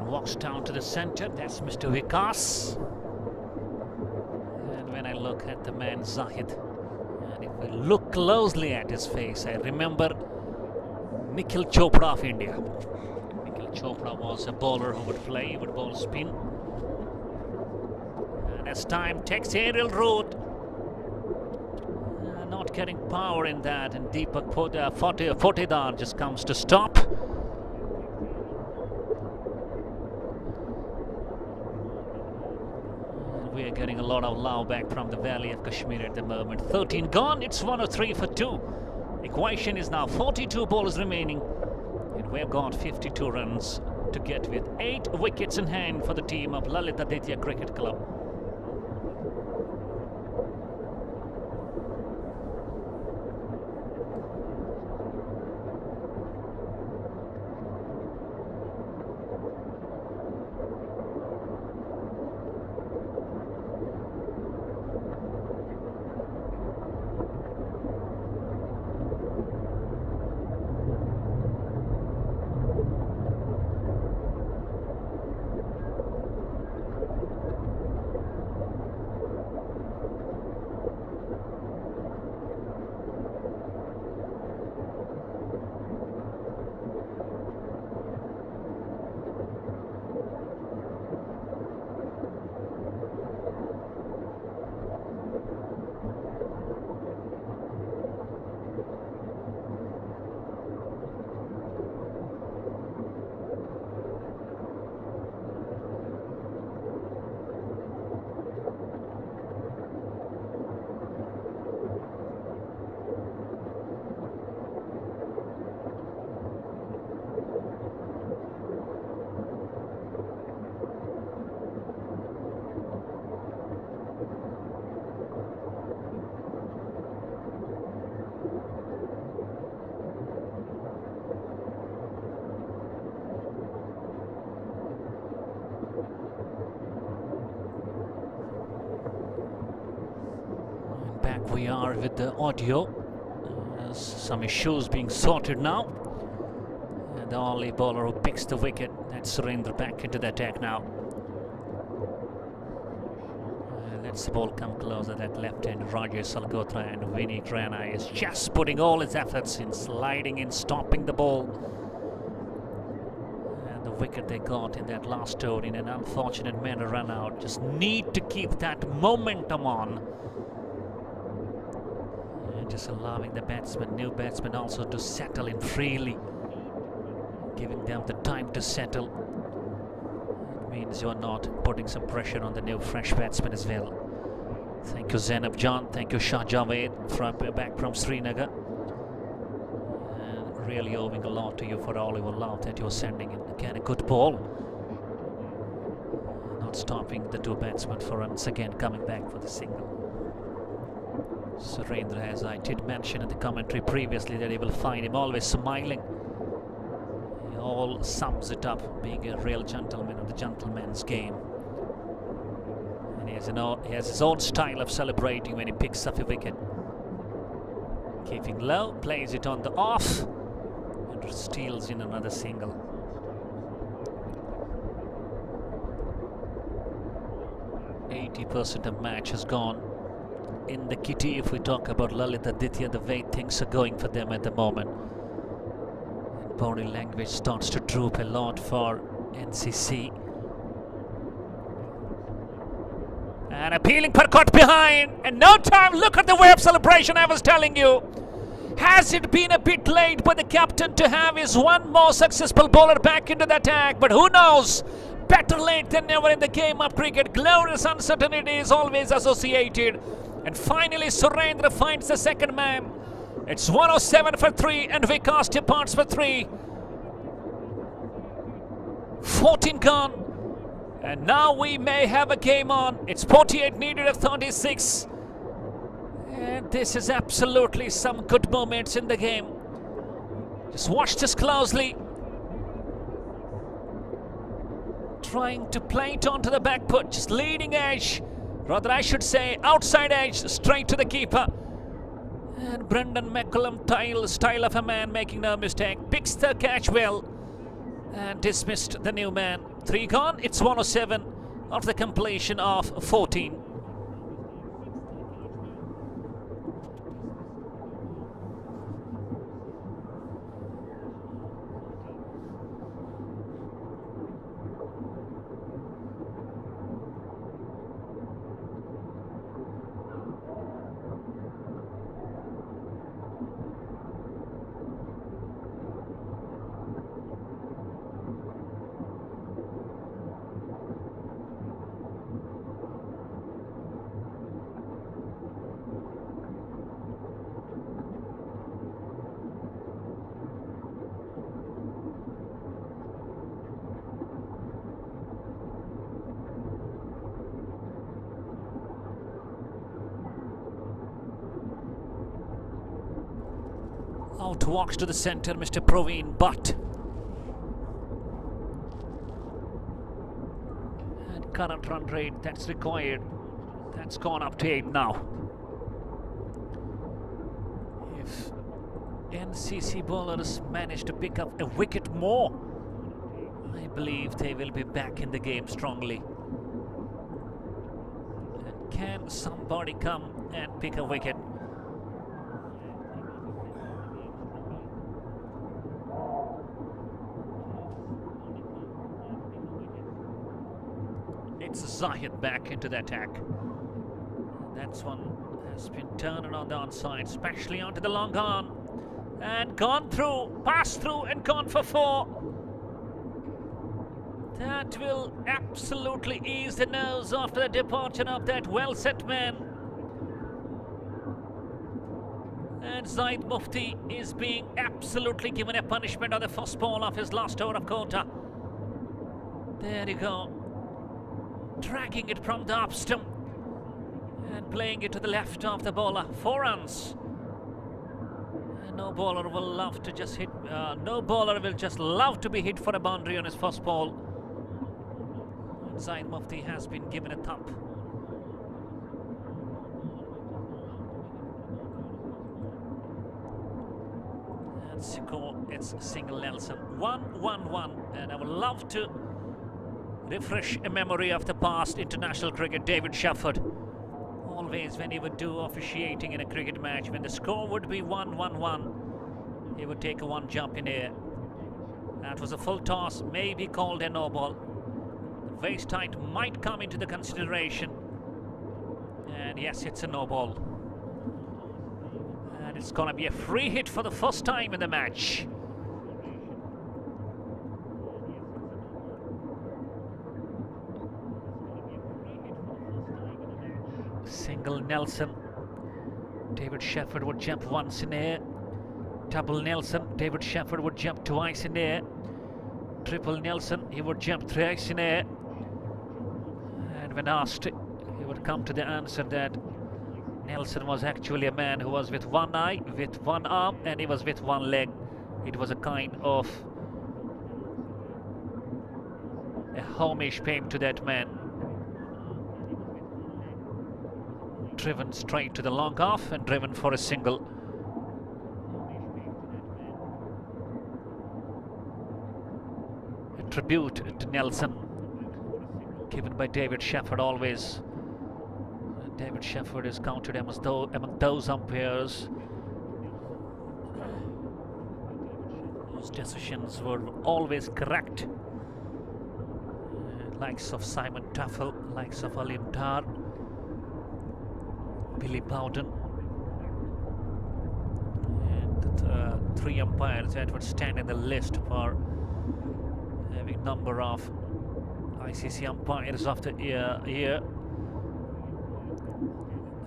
Walks down to the center. That's Mr. Vikas. And when I look at the man Zahid, and if we look closely at his face, I remember Nikhil Chopra of India. Nikhil Chopra was a bowler who would play, would bowl spin. And as time takes aerial route, not not getting power in that, and Deepak Potedar just comes to stop. And we are getting a lot of love back from the Valley of Kashmir at the moment. 13 gone, it's 103 for 2. Equation is now 42 balls remaining, and we've got 52 runs to get with 8 wickets in hand for the team of Lalitaditya Cricket Club. Back we are with the audio. Some issues being sorted now. And the only bowler who picks the wicket, that's Surendra, back into the attack now. Let's the ball come closer. That left-hand Rajesh Salgotra, and Vinny Rana is just putting all his efforts in sliding in, stopping the ball. And the wicket they got in that last over in an unfortunate manner run out. Just need to keep that momentum on. And just allowing the batsmen, new batsmen also to settle in freely. Giving them the time to settle. Means you're not putting some pressure on the new fresh batsmen as well. Thank you Zainab John, thank you Shah Javed back from Srinagar, and really owing a lot to you for all your love that you're sending in. Again, a good ball, not stopping the two batsmen for once again coming back for the single. Surendra, as I did mention in the commentary previously, that he will find him always smiling. He all sums it up, being a real gentleman of the gentleman's game. And he has his own style of celebrating when he picks up a wicket. Keeping low, plays it on the off, and steals in another single. .80% of match has gone in the kitty if we talk about Lalitaditya, the way things are going for them at the moment. Body language starts to droop a lot for NCC. And appealing for caught behind, and no time. Look at the way of celebration I was telling you. Has it been a bit late for the captain to have his one more successful bowler back into the attack? But who knows? Better late than never in the game of cricket. Glorious uncertainty is always associated. And finally Surendra finds the second man. It's 107 for 3 and Vikas departs for 3. 14 gone. And now we may have a game on. It's 48 needed of 36. And this is absolutely some good moments in the game. Just watch this closely. Trying to play it onto the back foot. Just leading edge. Rather I should say outside edge. Straight to the keeper. And Brendan McCullum, style of a man, making no mistake. Picks the catch well. And dismissed the new man. 3 gone, it's 107 of the completion of 14. Out walks to the center Mr. Praveen Butt. And current run rate that's required, that's gone up to 8 now. If NCC bowlers manage to pick up a wicket more, I believe they will be back in the game strongly. And can somebody come and pick a wicket? It's Zahid back into the attack. That's one has been turned on the onside, especially onto the long on. And gone through, passed through and gone for 4. That will absolutely ease the nerves after the departure of that well-set man. And Zaid Mufti is being absolutely given a punishment on the first ball of his last over of quota. There you go. Dragging it from the up stump and playing it to the left of the bowler. 4 runs. And no bowler will love to just hit. No bowler will just love to be hit for a boundary on his first ball. And Zaid Mufti has been given a thump. And score, it's single Nelson. 1-1-1, and I would love to refresh a memory of the past international cricket. David Shepherd, always when he would do officiating in a cricket match, when the score would be 1-1-1, he would take a 1 jump in air. That was a full toss, may be called a no ball. The waist height might come into the consideration, and yes, it's a no ball. And it's gonna be a free hit for the first time in the match. Single Nelson. David Shepherd would jump once in air. Double Nelson. David Shepherd would jump twice in air. Triple Nelson. He would jump thrice in air. And when asked, he would come to the answer that Nelson was actually a man who was with one eye, with one arm, and he was with one leg. It was a kind of a homage paid to that man. Driven straight to the long off and driven for a single. A tribute to Nelson given by David Shepherd always. David Shepherd is counted among those umpires whose decisions were always correct. Likes of Simon Tuffle, likes of Alim Dar, Billy Bowden, and the 3 umpires that would stand in the list for having number of ICC umpires of the year.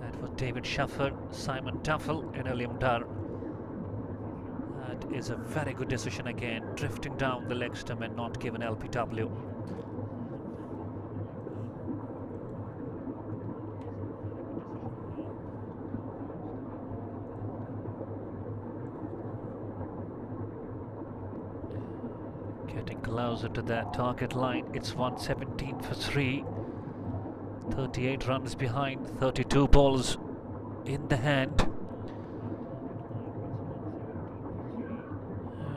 That was David Shepherd, Simon Tuffle and Alim Dar. That is a very good decision again, drifting down the leg stump and not given LPW. Getting closer to that target line. It's 117 for 3. 38 runs behind, 32 balls in the hand.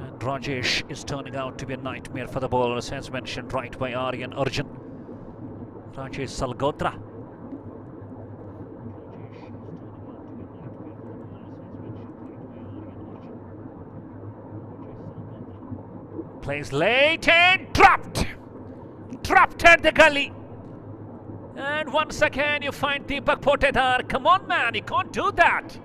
And Rajesh is turning out to be a nightmare for the bowlers, as mentioned right by Aryan Arjun. Rajesh Salgotra. Plays late and dropped at the gully. And once again you find Deepak Potedar. Come on man, you can't do that.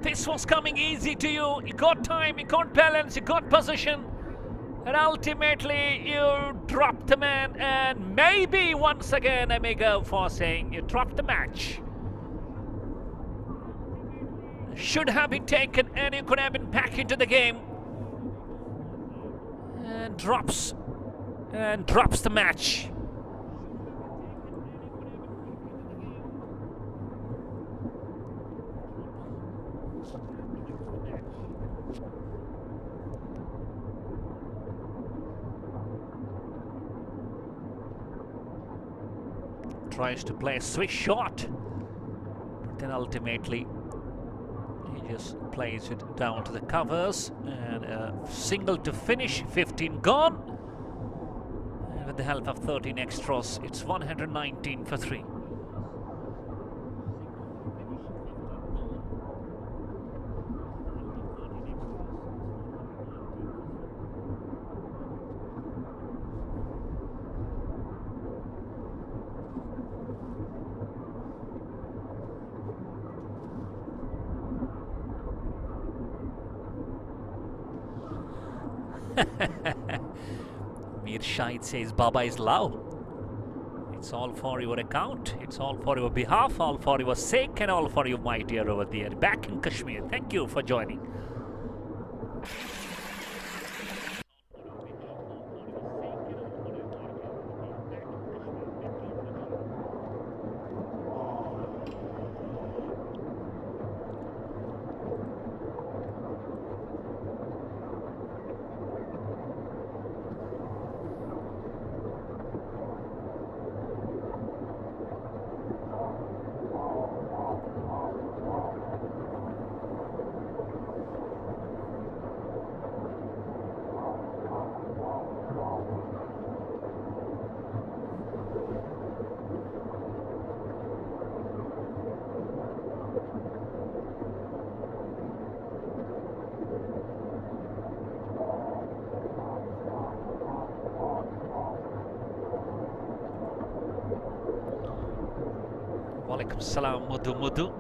This was coming easy to you. You got time, you got balance, you got position. And ultimately you dropped the man. And maybe once again I may go for saying you dropped the match. Should have been taken and you could have been back into the game. And drops the match. tries to play a swish shot, but then ultimately he just plays it down to the covers, and a single to finish. 15 gone, and with the help of 13 extras, it's 119 for 3. Mir Shahid says Baba is low. It's all for your account, it's all for your behalf, all for your sake, and all for you, my dear, over there back in Kashmir. Thank you for joining. Walaikum salam, Mudu.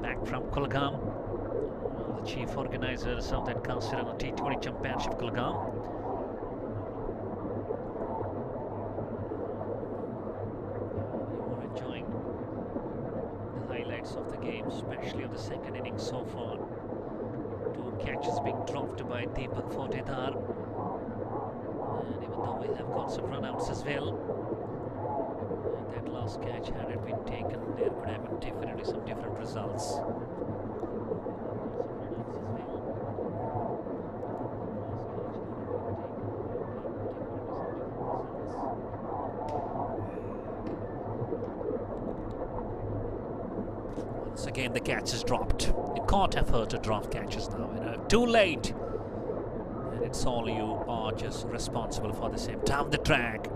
Back from Kulgam, the chief organizers of that Council T20 Championship, Kulgam. You are enjoying the highlights of the game, especially of the second innings so far. 2 catches being dropped by Deepak Fotedar, and even though we have got some runouts as well, that last catch, had it been taken, there could have been definitely some different results. Once again, the catch is dropped. You can't afford to drop catches now, too late. And it's all you are just responsible for the same. Down the track.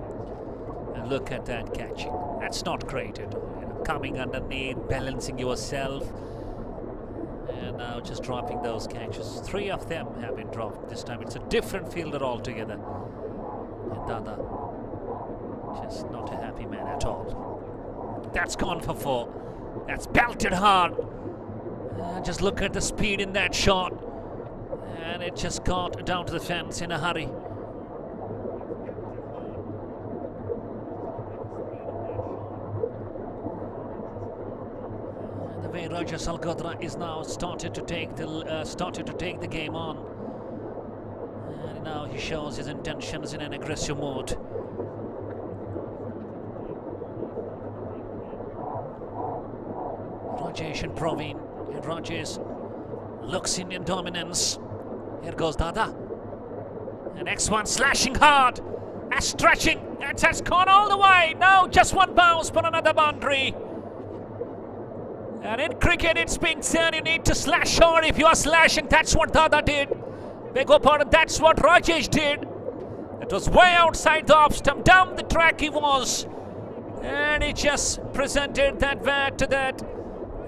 And look at that catching. That's not great at all. Coming underneath, balancing yourself, and now just dropping those catches. 3 of them have been dropped. This time it's a different fielder altogether. And Dada, just not a happy man at all. That's gone for 4. That's belted hard. Just look at the speed in that shot. And it just got down to the fence in a hurry. Raja Salgodra is now started to take the game on, and now he shows his intentions in an aggressive mode. Rajesh and Praveen, and Rajesh looks in dominance. Here goes Dada. The next one slashing hard, stretching, it has gone all the way. Now just one bounce for another boundary. And in cricket, it's being said you need to slash hard. If you are slashing, that's what Dada did. Beg your pardon, that's what Rajesh did. It was way outside the off stump. Down the track he was. And he just presented that bat to that.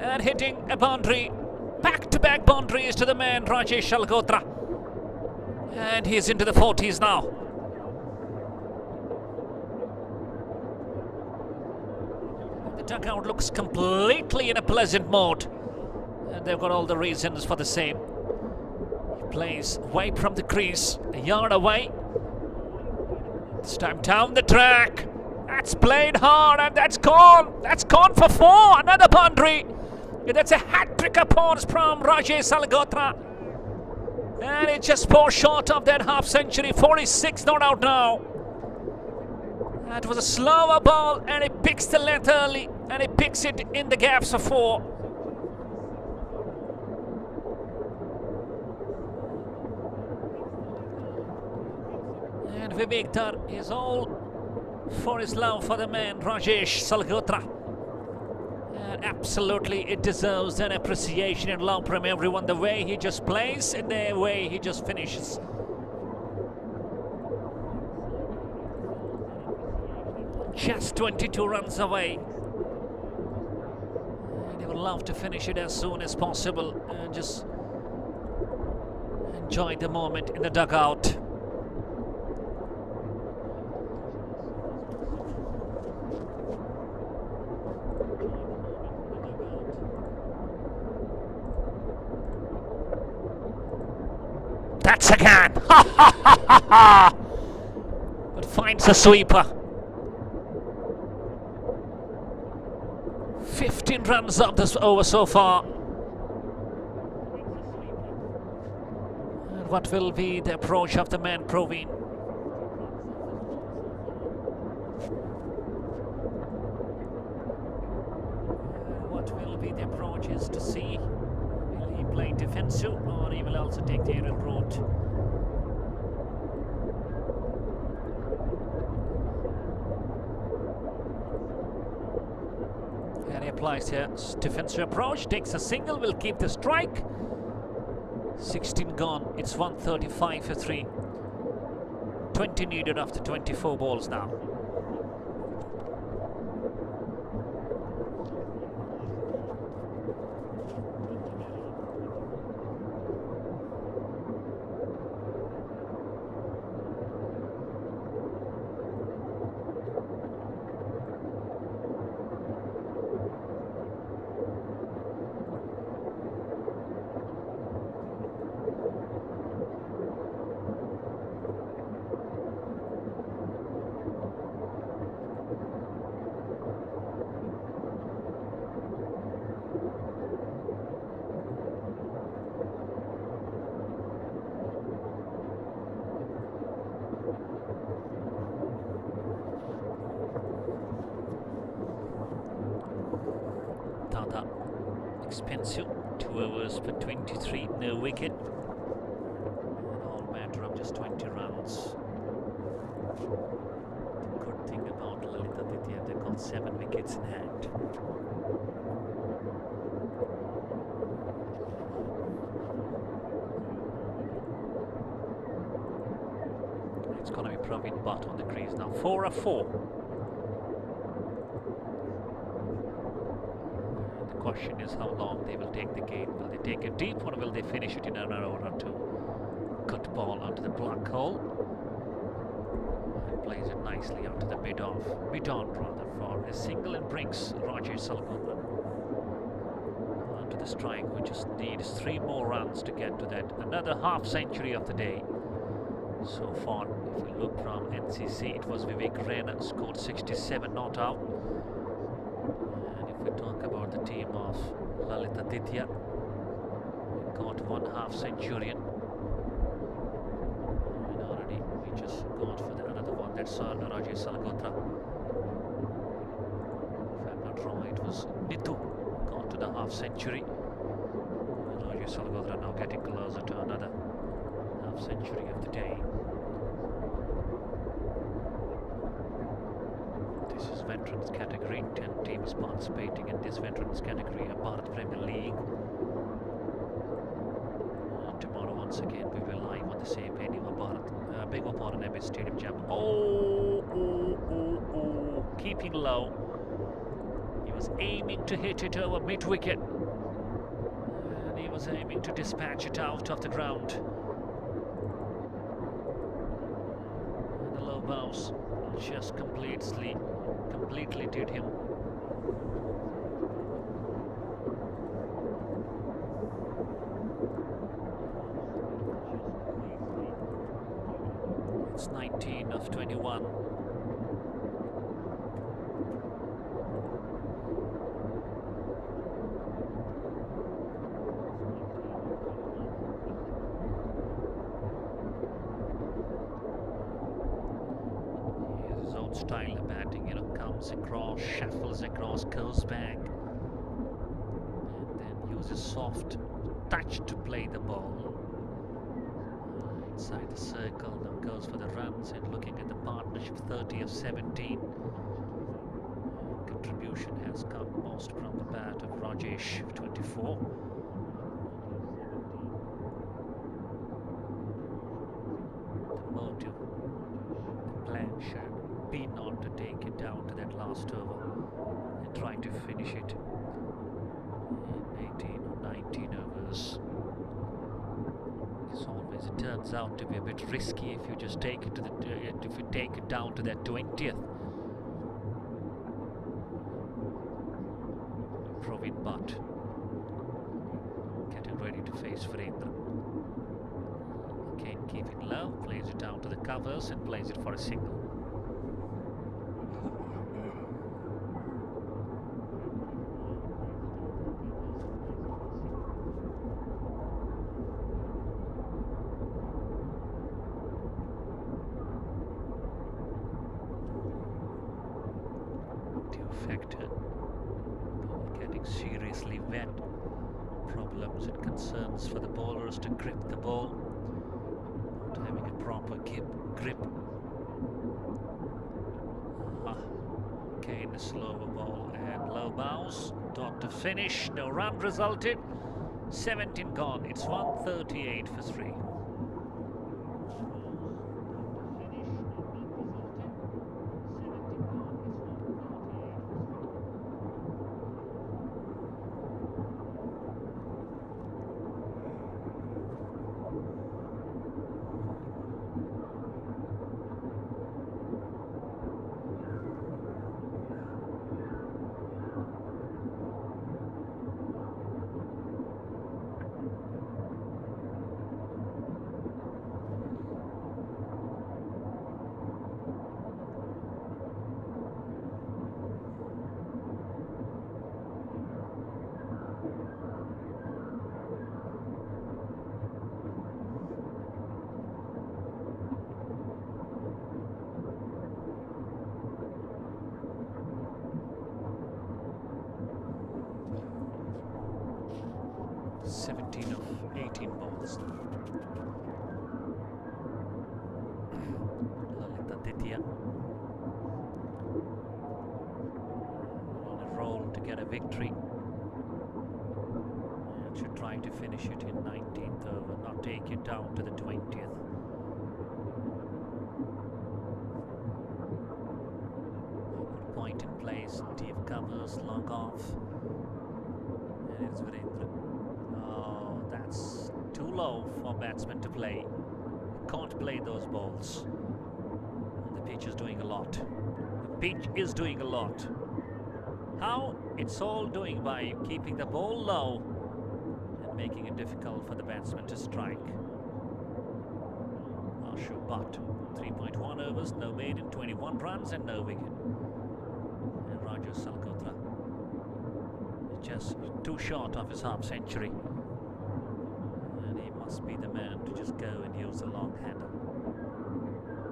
And hitting a boundary. Back-to-back boundaries to the man, Rajesh Salgodra. And he's into the 40s now. Dugout looks completely in a pleasant mode, and they've got all the reasons for the same. He plays away from the crease, a yard away. This time down the track. That's played hard, and that's gone. That's gone for 4. Another boundary. That's a hat-trick appearance from Rajesh Salgodra. And it just falls short of that half century. 46 not out now. That was a slower ball, and he picks the length early, and he picks it in the gaps of 4. And Vivek Dhar is all for his love for the man Rajesh Salhotra. And absolutely it deserves an appreciation and love from everyone. The way he just plays and the way he just finishes. Just 22 runs away. And he would love to finish it as soon as possible and just enjoy the moment in the dugout. That's again! Ha ha ha ha ha! But finds a sweeper. 15 runs up this over so far. And what will be the approach of the man Proveen? What will be the approach is to see. Will he play defensive or he will also take the aerial route? And he applies a defensive approach, takes a single, will keep the strike. 16 gone, it's 135 for 3. 20 needed after 24 balls now. Tata, expensive, 2 overs for 23, no wicket. And all matter of just 20 runs. The good thing about Lalitaditya, they got 7 wickets in hand. It's going to be Praveen Bhatt on the crease now. 4 of 4. The question is how long they will take the game. Will they take it deep or will they finish it in an hour or two? Good ball onto the black hole. And plays it nicely onto the mid-on rather for a single and brings Rajesh Salhotra onto the strike, which just needs 3 more runs to get to that. Another half century of the day. So far, if we look from NCC, it was Vivek Raina, scored 67 not out. And if we talk about the team of Lalitaditya, got 1 half centurion. And already we just got for another one, that's Rajesh Salhotra. If I'm not wrong, it was Nitu got to the half century. And Rajesh Salhotra now getting closer to another half century of the day. This is veterans category, 10 teams participating in this veterans category of Bharat Premier League. And tomorrow once again we will live on the same venue of Bharat, beg your pardon, MS Stadium Jam. Keeping low. He was aiming to hit it over mid-wicket. And he was aiming to dispatch it out of the ground. And the low bounce just completely did him. It's 19 of 21. His own style of batting, comes across, shuffles across, goes back, and then uses soft touch to play the ball. It's inside the circle. Now goes for the runs and looking at the partnership, 30 of 17. Contribution has come most from the bat of Rajesh, 24. The motive, the plan should be not to take it down to that last over and try to finish it in 18 or 19 overs. As always, it turns out to be a bit risky if you just take it to the if you take it down to that 20th. Praveen Bhatt getting ready to face Virendra. Again, keeping low, plays it down to the covers and plays it for a single. Factor getting seriously wet, problems and concerns for the bowlers to grip the ball, not having a proper grip. Again, a slower ball and low bounce. Dot to finish, no run resulted. 17 gone. It's 138 for 3. Of 18 balls. Lalitaditya on a roll to get a victory. And should try to finish it in 19th over, not take it down to the 20th. Awkward point in place, deep covers, long off. And it's Virendra. Oh, that's too low for batsmen to play. You can't play those balls. And the pitch is doing a lot. The pitch is doing a lot. How? It's all doing by keeping the ball low and making it difficult for the batsman to strike. Ashu Bhatt, 3.1 overs, no maiden, 21 runs and no wicket. And Raju Salkotra just too short of his half century. And he must be the man to just go and use the long handle.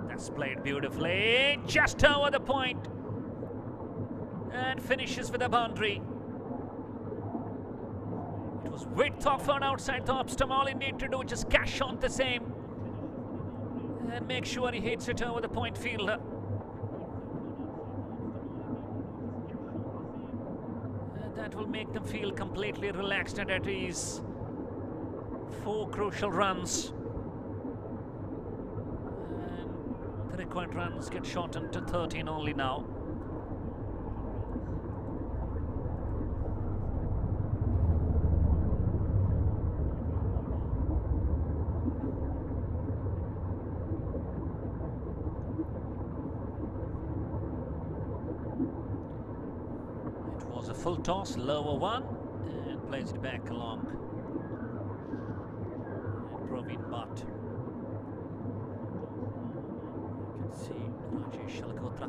That's played beautifully, just over the point. And finishes with a boundary. It was width of an outside the off stump. All he needed to do was just cash on the same and make sure he hits it over the point fielder. And that will make them feel completely relaxed and at ease. 4 crucial runs. And the required runs get shortened to 13 only now. A full toss, lower one, and plays it back along. And Praveen Bhatt. You can see Rajesh Salkotra.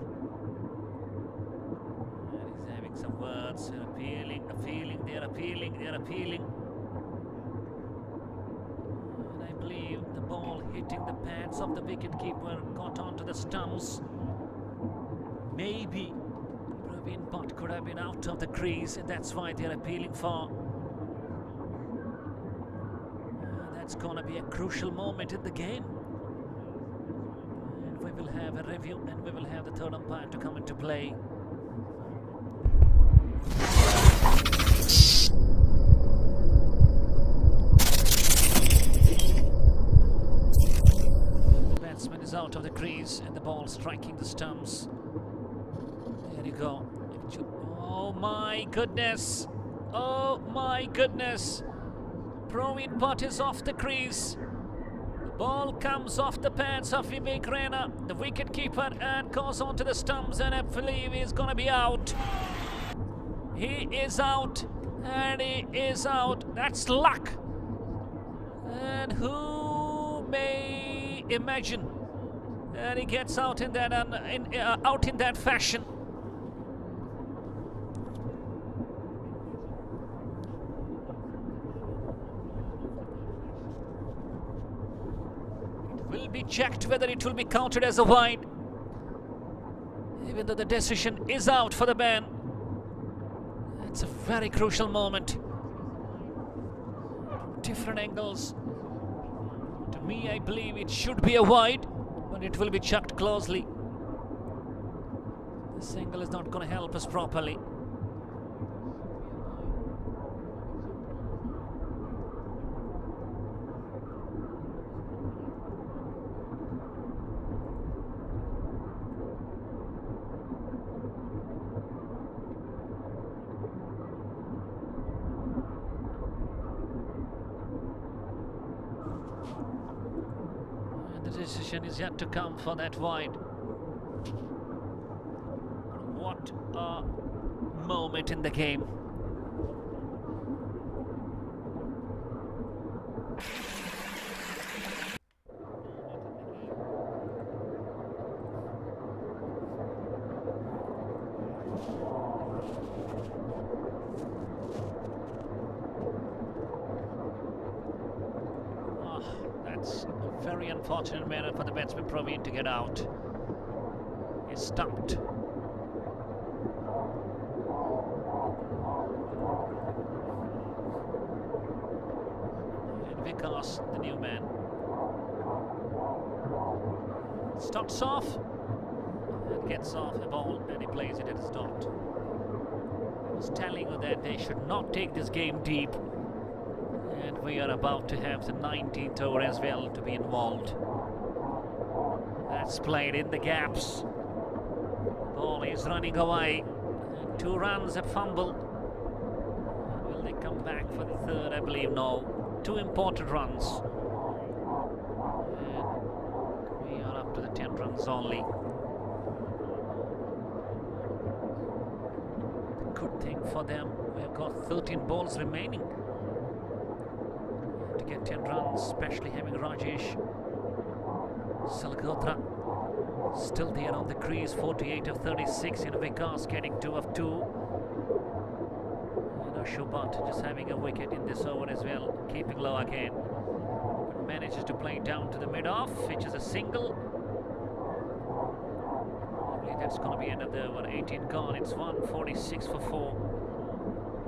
And he's having some words, they're appealing. And I believe the ball hitting the pads of the wicketkeeper got onto the stumps. Maybe Praveen Bhatt could have been out of the crease, and that's why they're appealing for. That's gonna be a crucial moment in the game. We will have a review and we will have the third umpire to come into play. The batsman is out of the crease and the ball striking the stumps. There you go. Oh my goodness! Oh my goodness! Praveen Bhatt is off the crease. The ball comes off the pads of Vivek Raina, the wicket keeper, and goes onto the stumps, and I believe he's gonna be out. He is out, and he is out. That's luck. And who may imagine that he gets out in that out in that fashion? Will be checked whether it will be counted as a wide, even though the decision is out for the ban. It's a very crucial moment. Different angles. To me, I believe it should be a wide, but it will be checked closely. This angle is not going to help us properly. The decision is yet to come for that wide. What a moment in the game. That's a very unfortunate manner for the batsman Praveen to get out. He's stumped. And Vikas, the new man, starts off and gets off a ball and he plays it at his dot. I was telling you that they should not take this game deep. And we are about to have the 19th over as well to be involved. That's played in the gaps. Ball is running away. And 2 runs, a fumble. Will they come back for the third? I believe no. 2 important runs. And we are up to the 10 runs only. Good thing for them, we've got 13 balls remaining to get 10 runs, especially having Rajesh Salgotra still there on the crease, 48 of 36, and Vikas getting 2 of 2. And Shubat just having a wicket in this over as well, keeping low again. But manages to play down to the mid-off, which is a single. I believe that's going to be end of the over. 18 gone, it's 146 for 4.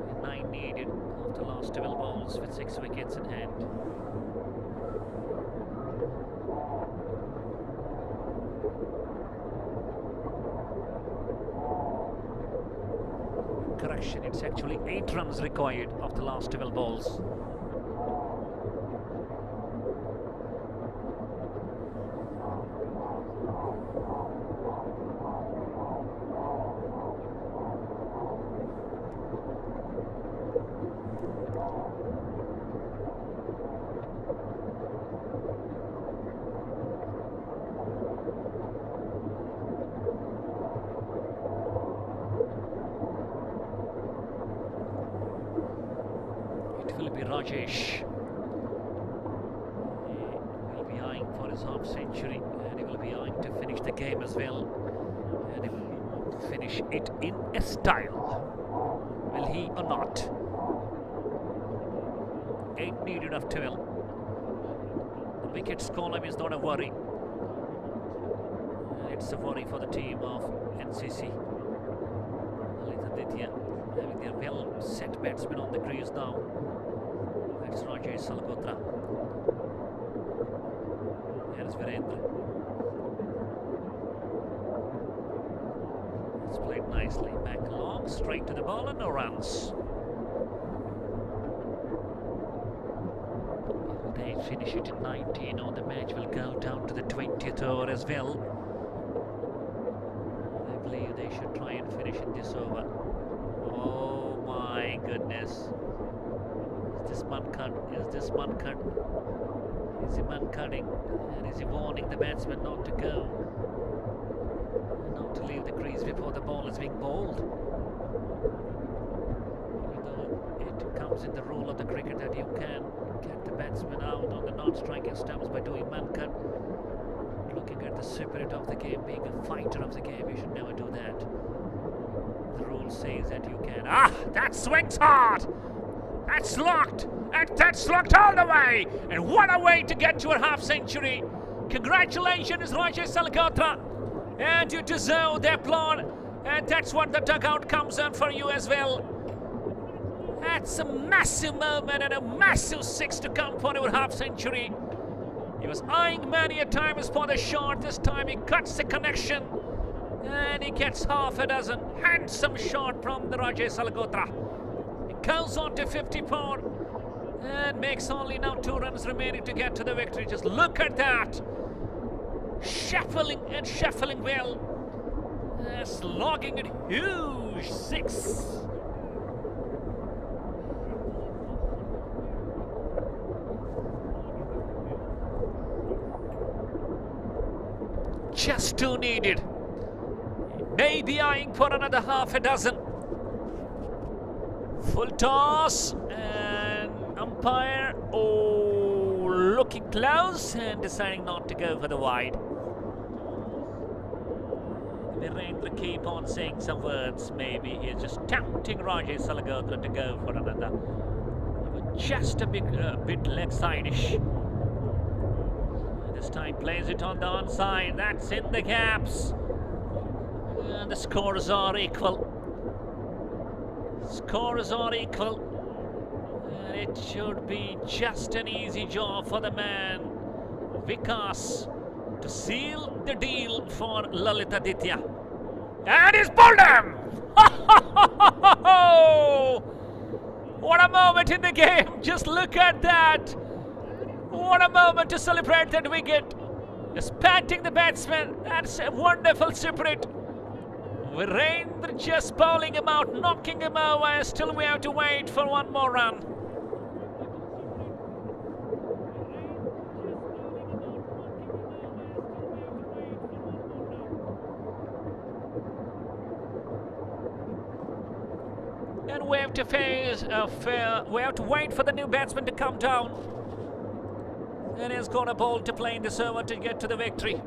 And 9 needed of the last 12 balls with 6 wickets in hand. Correction, it's actually 8 runs required of the last 12 balls. Will be Rajesh. He will be eyeing for his half century, and he will be eyeing to finish the game as well, and he will finish it in a style. Will he or not? 8 needed of 12. The wickets column is not a worry. It's a worry for the team of NCC. Lalitaditya having their well set batsmen on the crease now. That's Rajesh Salgotra. Here is Virendra. played nicely. Back long, straight to the ball and no runs. Will they finish it in 19 or the match will go down to the 20th over as well? I believe they should try and finish in this over. Oh my goodness. Is this man cut? Is this man cut? Is the man cutting? And is he warning the batsman not to go? Not to leave the crease before the ball is being bowled? Even though it comes in the rule of the cricket that you can get the batsman out on the non-striking stumps by doing man cut. Looking at the spirit of the game, being a fighter of the game, you should never do that. The rule says that you can. Ah, that swings hard! That's locked! And that's locked all the way! And what a way to get to a half-century! Congratulations, Rajesh Salgaotra! And you deserve the applaud. And that's what the dugout comes on for you as well. That's a massive moment and a massive six to come for your half-century. He was eyeing many a times for the shot. This time he cuts the connection. And he gets half a dozen. Handsome shot from the Rajesh Salgaotra. He goes on to 54 and makes only now 2 runs remaining to get to the victory. Just look at that. Shuffling and shuffling well. Slogging a huge 6. Just 2 needed. Maybe eyeing for another half a dozen. Full toss and umpire looking close and deciding not to go for the wide. Virendra keep on saying some words. Maybe he's just tempting Rajesh Salgaotra to go for another. Just a bit leg side-ish. This time plays it on the onside. That's in the gaps. And the scores are equal. Scores are equal. And it should be just an easy job for the man, Vikas, to seal the deal for Lalitaditya. And he's bowled him! What a moment in the game. Just look at that. What a moment to celebrate that wicket. Just patting the batsman. That's a wonderful spirit. Virendra just bowling him out, knocking him over. Still we have to wait for one more run. And we have to we have to wait for the new batsman to come down. And he's got a ball to play in this over to get to the victory.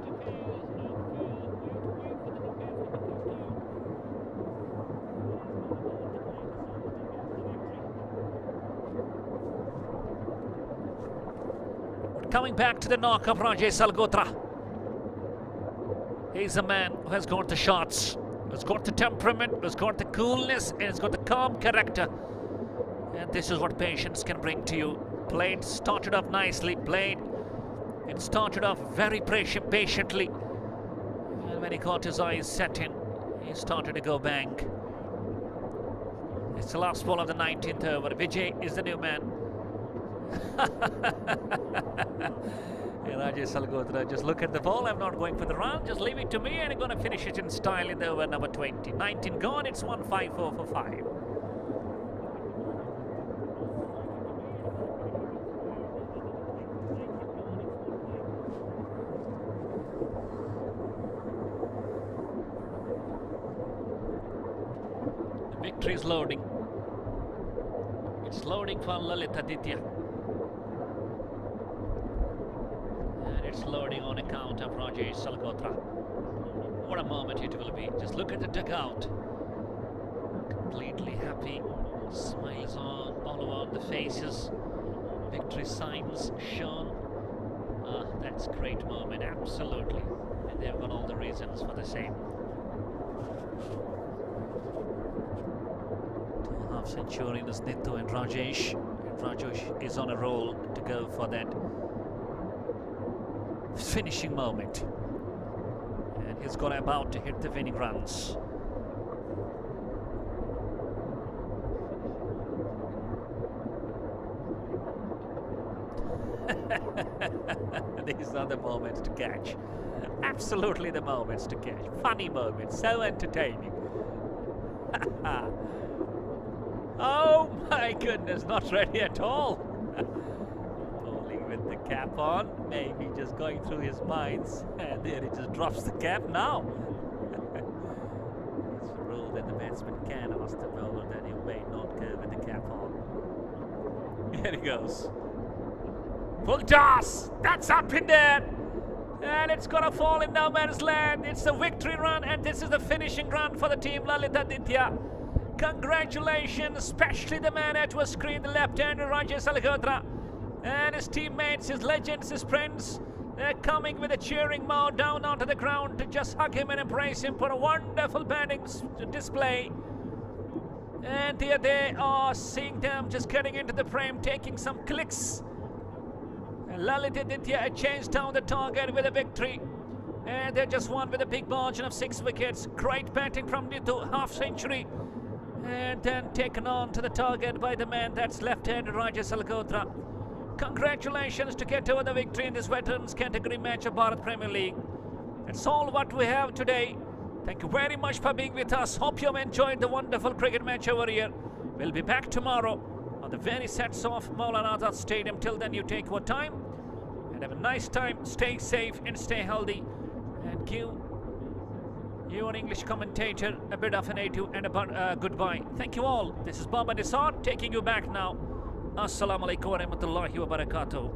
Coming back to the knock of Rajesh Salgaotra. He's a man who has got the shots, who's got the temperament, who's got the coolness, and has got the calm character. And this is what patience can bring to you. Played, started off nicely, played. It started off very patiently. And when he got his eyes set in, he started to go bang. It's the last ball of the 19th over. Vijay is the new man. Rajesh Salgaotra, just look at the ball. I'm not going for the run. Just leave it to me, and I'm going to finish it in style in the over number 20. 19 gone. It's 154 for 5. The victory is loading. It's loading for Lalitaditya. It's loading on account of Rajesh Salgaotra. What a moment it will be. Just look at the dugout. Completely happy. Smiles on all over the faces. Victory signs shown. That's a great moment, absolutely. And they've got all the reasons for the same. 2.5 centurions, Nithu and Rajesh. And Rajesh is on a roll to go for that finishing moment, and he's got about to hit the winning runs. are the moments to catch. Absolutely the moments to catch. Funny moments, so entertaining. Oh my goodness, not ready at all. Bowling with the cap on, maybe just going through his minds, and there he just drops the cap now. It's a rule that the batsman can ask the bowler that he may not go with the cap on. Here he goes. Full toss! That's up in there! And it's gonna fall in no man's land. It's a victory run, and this is the finishing run for the team Lalitaditya. Congratulations, especially the man at was screen, the left-hander Rajesh Alakhotra, and his teammates, his legends, his friends. They're coming with a cheering mode down onto the ground to just hug him and embrace him for a wonderful batting display. And here they are, seeing them just getting into the frame, taking some clicks. And Lalitaditya chased down the target with a victory. And they just won with a big margin of 6 wickets. Great batting from Nitu, half-century. And then taken on to the target by the man that's left-handed Rajesh Alakhotra. Congratulations to get over the victory in this veterans category match of Bharat Premier League. That's all what we have today. Thank you very much for being with us. Hope you've enjoyed the wonderful cricket match over here. We'll be back tomorrow on the very sets of Maulana Azad Stadium. Till then, you take your time and have a nice time. Stay safe and stay healthy, and give your English commentator a bit of an adieu and a goodbye. Thank you all. This is Baba Nisar taking you back now. Assalamu alaikum wa rahmatullahi wa barakatuh.